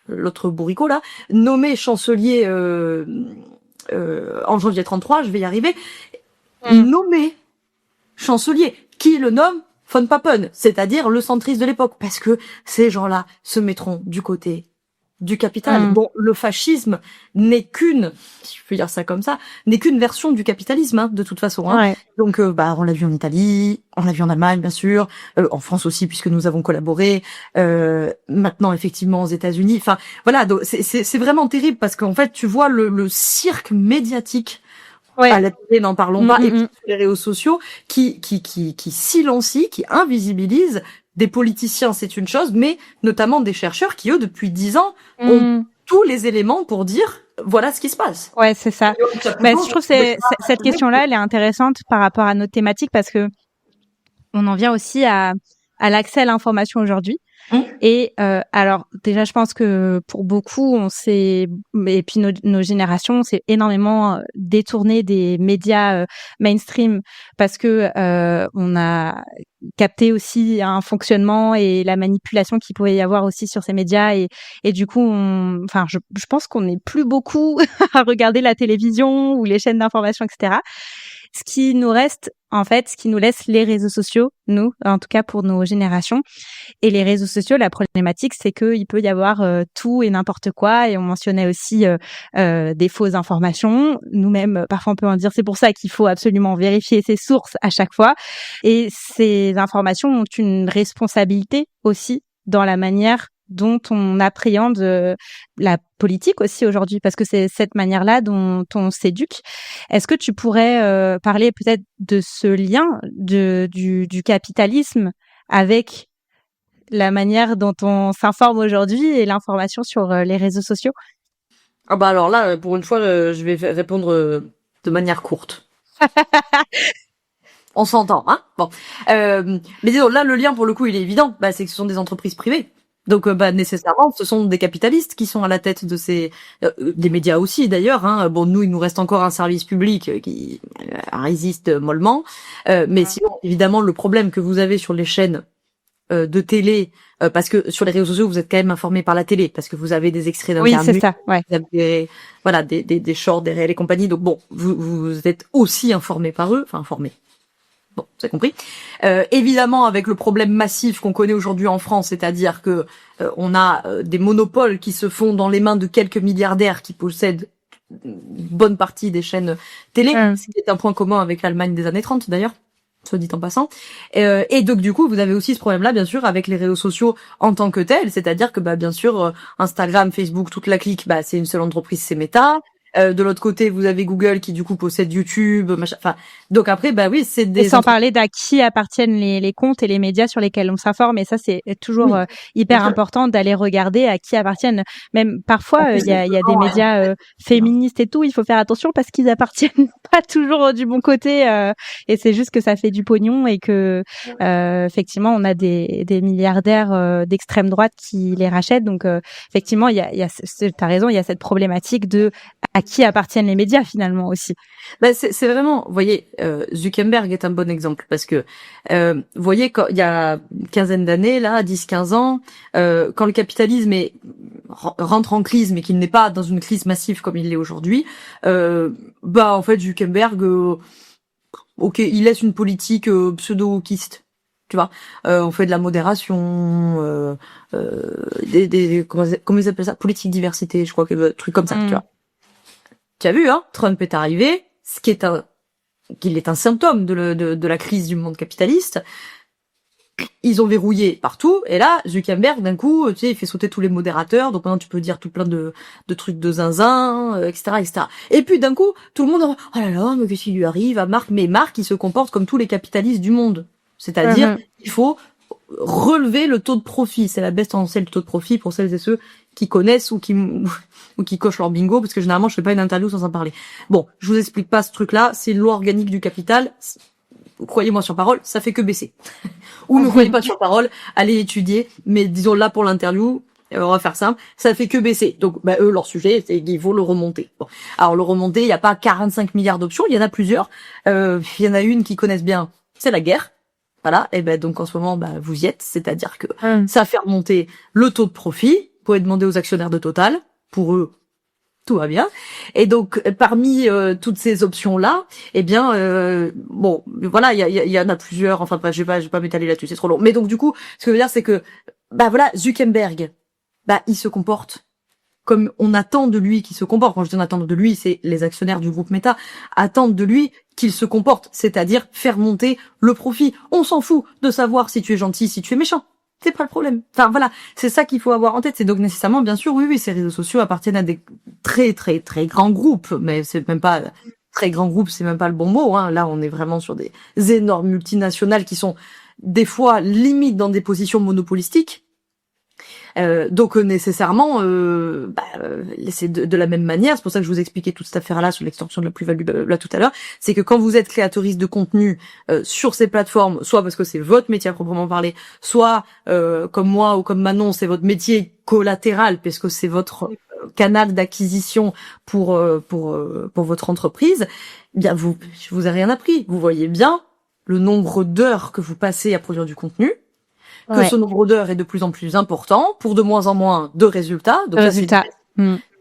l'autre bourricot, là, nommé chancelier, en janvier 33, je vais y arriver. Nommé chancelier. Qui le nomme? Von Papen, c'est-à-dire le centriste de l'époque, parce que ces gens-là se mettront du côté du capital. Bon, le fascisme n'est qu'une, si je peux dire ça comme ça, n'est qu'une version du capitalisme, hein, de toute façon. Hein. Ouais. Donc, on l'a vu en Italie, on l'a vu en Allemagne, bien sûr, en France aussi, puisque nous avons collaboré. Maintenant, effectivement, aux États-Unis. Enfin, voilà, donc c'est vraiment terrible parce qu'en fait, tu vois le cirque médiatique. Ouais. À la télé, n'en parlons pas, et puis sur les réseaux sociaux, qui silencient, qui invisibilisent des politiciens, c'est une chose, mais notamment des chercheurs qui, eux, depuis 10 ans, ont tous les éléments pour dire, voilà ce qui se passe. Ouais, c'est ça. Mais je trouve que cette question-là, elle est intéressante par rapport à notre thématique parce que on en vient aussi à l'accès à l'information aujourd'hui. Et alors déjà je pense que pour beaucoup on s'est et puis nos générations on s'est énormément détourné des médias mainstream parce que on a capté aussi un fonctionnement et la manipulation qu'il pouvait y avoir aussi sur ces médias et du coup je pense qu'on n'est plus beaucoup à regarder la télévision ou les chaînes d'information, etc. Ce qui nous reste, en fait, ce qui nous laisse les réseaux sociaux, nous, en tout cas pour nos générations. Et les réseaux sociaux, la problématique, c'est qu'il peut y avoir tout et n'importe quoi. Et on mentionnait aussi des fausses informations. Nous-mêmes, parfois, on peut en dire, c'est pour ça qu'il faut absolument vérifier ses sources à chaque fois. Et ces informations ont une responsabilité aussi dans la manière dont on appréhende la politique aussi aujourd'hui, parce que c'est cette manière-là dont on s'éduque. Est-ce que tu pourrais parler peut-être de ce lien du capitalisme avec la manière dont on s'informe aujourd'hui et l'information sur les réseaux sociaux? Ah bah alors là, pour une fois, je vais répondre de manière courte. On s'entend, hein? Bon. Mais disons, là, le lien, pour le coup, il est évident. Bah, c'est que ce sont des entreprises privées. Donc, nécessairement, ce sont des capitalistes qui sont à la tête de ces, des médias aussi d'ailleurs. Hein. Bon, nous, il nous reste encore un service public qui résiste mollement, mais sinon, évidemment, le problème que vous avez sur les chaînes de télé, parce que sur les réseaux sociaux, vous êtes quand même informé par la télé, parce que vous avez des extraits d'interviews, oui, c'est ça, ouais. Vous avez des shorts, des réels et compagnie. Donc bon, vous êtes aussi informé par eux, enfin informé. Bon, vous avez compris. Évidemment, avec le problème massif qu'on connaît aujourd'hui en France, c'est-à-dire que on a des monopoles qui se font dans les mains de quelques milliardaires qui possèdent une bonne partie des chaînes télé, ce qui est un point commun avec l'Allemagne des années 30 d'ailleurs, soit dit en passant. Et donc du coup, vous avez aussi ce problème-là, bien sûr, avec les réseaux sociaux en tant que tels, c'est-à-dire que bien sûr, Instagram, Facebook, toute la clique, c'est une seule entreprise, c'est Meta. De l'autre côté, vous avez Google qui du coup possède YouTube, machin. Enfin, donc après, oui, c'est des. Et sans parler d'à qui appartiennent les comptes et les médias sur lesquels on s'informe. Et ça, c'est toujours hyper important d'aller regarder à qui appartiennent. Même parfois, il y a des médias féministes et tout. Il faut faire attention parce qu'ils appartiennent pas toujours du bon côté. Et c'est juste que ça fait du pognon et que effectivement, on a des milliardaires d'extrême droite qui les rachètent. Donc effectivement, t'as raison, il y a cette problématique de à qui appartiennent les médias finalement aussi. C'est vraiment, vous voyez, Zuckerberg est un bon exemple parce que, vous voyez, quand il y a une quinzaine d'années, là, 10-15 ans, quand le capitalisme rentre en crise, mais qu'il n'est pas dans une crise massive comme il l'est aujourd'hui, en fait, Zuckerberg, ok, il laisse une politique pseudo-wokiste. Tu vois, on fait de la modération, comment ils appellent ça, politique diversité, je crois que truc comme ça, tu vois. Tu as vu, hein, Trump est arrivé, qu'il est un symptôme de la crise du monde capitaliste. Ils ont verrouillé partout, et là, Zuckerberg, d'un coup, tu sais, il fait sauter tous les modérateurs, donc maintenant tu peux dire tout plein de trucs de zinzin, etc., etc. Et puis d'un coup, tout le monde, oh là là, mais qu'est-ce qui lui arrive à Marc? Mais Marc, il se comporte comme tous les capitalistes du monde. C'est-à-dire, il faut relever le taux de profit. C'est la baisse tendancielle du taux de profit pour celles et ceux qui connaissent ou qui cochent leur bingo, parce que généralement, je fais pas une interview sans en parler. Bon, je vous explique pas ce truc-là. C'est une loi organique du capital. croyez-moi sur parole, ça fait que baisser. Ou ne croyez pas sur parole, allez étudier, mais disons là pour l'interview, on va faire simple, ça fait que baisser. Donc eux, leur sujet, c'est qu'il faut le remonter. Bon. Alors le remonter, il n'y a pas 45 milliards d'options, il y en a plusieurs. Il y en a une qu'ils connaissent bien, c'est la guerre. Voilà, et donc en ce moment, vous y êtes, c'est-à-dire que ça fait remonter le taux de profit. Vous pouvez demander aux actionnaires de Total, pour eux, tout va bien. Et donc parmi toutes ces options-là, bon, voilà, il y en a plusieurs. Enfin bref, je vais pas m'étaler là-dessus, c'est trop long. Mais donc du coup, ce que je veux dire, c'est que voilà, Zuckerberg, il se comporte comme on attend de lui qu'il se comporte. Quand je dis on attend de lui, c'est les actionnaires du groupe Meta attendent de lui qu'il se comporte, c'est-à-dire faire monter le profit. On s'en fout de savoir si tu es gentil, si tu es méchant. C'est pas le problème. Enfin voilà, c'est ça qu'il faut avoir en tête. C'est donc nécessairement, bien sûr, oui, ces réseaux sociaux appartiennent à des très très très grands groupes, mais c'est même pas très grands groupes, c'est même pas le bon mot. Hein. Là, on est vraiment sur des énormes multinationales qui sont des fois limite dans des positions monopolistiques. Donc nécessairement, c'est de la même manière. C'est pour ça que je vous expliquais toute cette affaire-là sur l'extension de la plus-value là tout à l'heure. C'est que quand vous êtes créatrice de contenu sur ces plateformes, soit parce que c'est votre métier à proprement parler, soit comme moi ou comme Manon, c'est votre métier collatéral parce que c'est votre canal d'acquisition pour votre entreprise, bien je vous ai rien appris. Vous voyez bien le nombre d'heures que vous passez à produire du contenu. Que ce nombre d'heures est de plus en plus important pour de moins en moins de résultats. Donc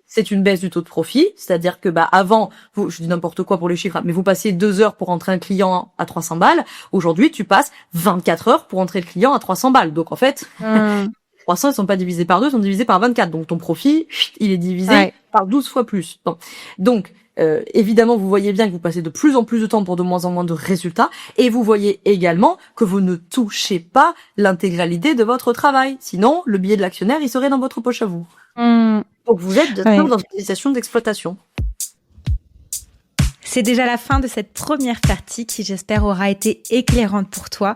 c'est une baisse du taux de profit, c'est-à-dire que avant, je dis n'importe quoi pour les chiffres, mais vous passiez 2 heures pour entrer un client à 300 balles. Aujourd'hui, tu passes 24 heures pour entrer le client à 300 balles. Donc en fait, 300 ils sont pas divisés par 2, ils sont divisés par 24. Donc ton profit, il est divisé par 12 fois plus. Bon. Donc évidemment, vous voyez bien que vous passez de plus en plus de temps pour de moins en moins de résultats, et vous voyez également que vous ne touchez pas l'intégralité de votre travail. Sinon, le billet de l'actionnaire, il serait dans votre poche à vous. Donc vous êtes dans une situation d'exploitation. C'est déjà la fin de cette première partie qui, j'espère, aura été éclairante pour toi.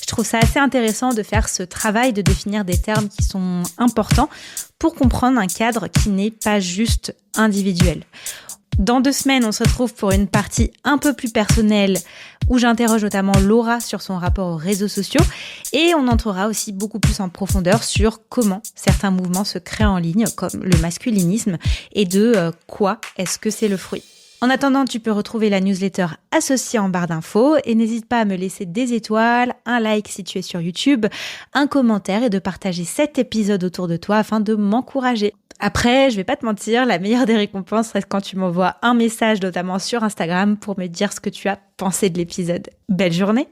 Je trouve ça assez intéressant de faire ce travail de définir des termes qui sont importants pour comprendre un cadre qui n'est pas juste individuel. Dans 2 semaines, on se retrouve pour une partie un peu plus personnelle où j'interroge notamment Laura sur son rapport aux réseaux sociaux et on entrera aussi beaucoup plus en profondeur sur comment certains mouvements se créent en ligne, comme le masculinisme, et de quoi est-ce que c'est le fruit. En attendant, tu peux retrouver la newsletter associée en barre d'infos et n'hésite pas à me laisser des étoiles, un like si tu es sur YouTube, un commentaire et de partager cet épisode autour de toi afin de m'encourager. Après, je vais pas te mentir, la meilleure des récompenses reste quand tu m'envoies un message, notamment sur Instagram, pour me dire ce que tu as pensé de l'épisode. Belle journée!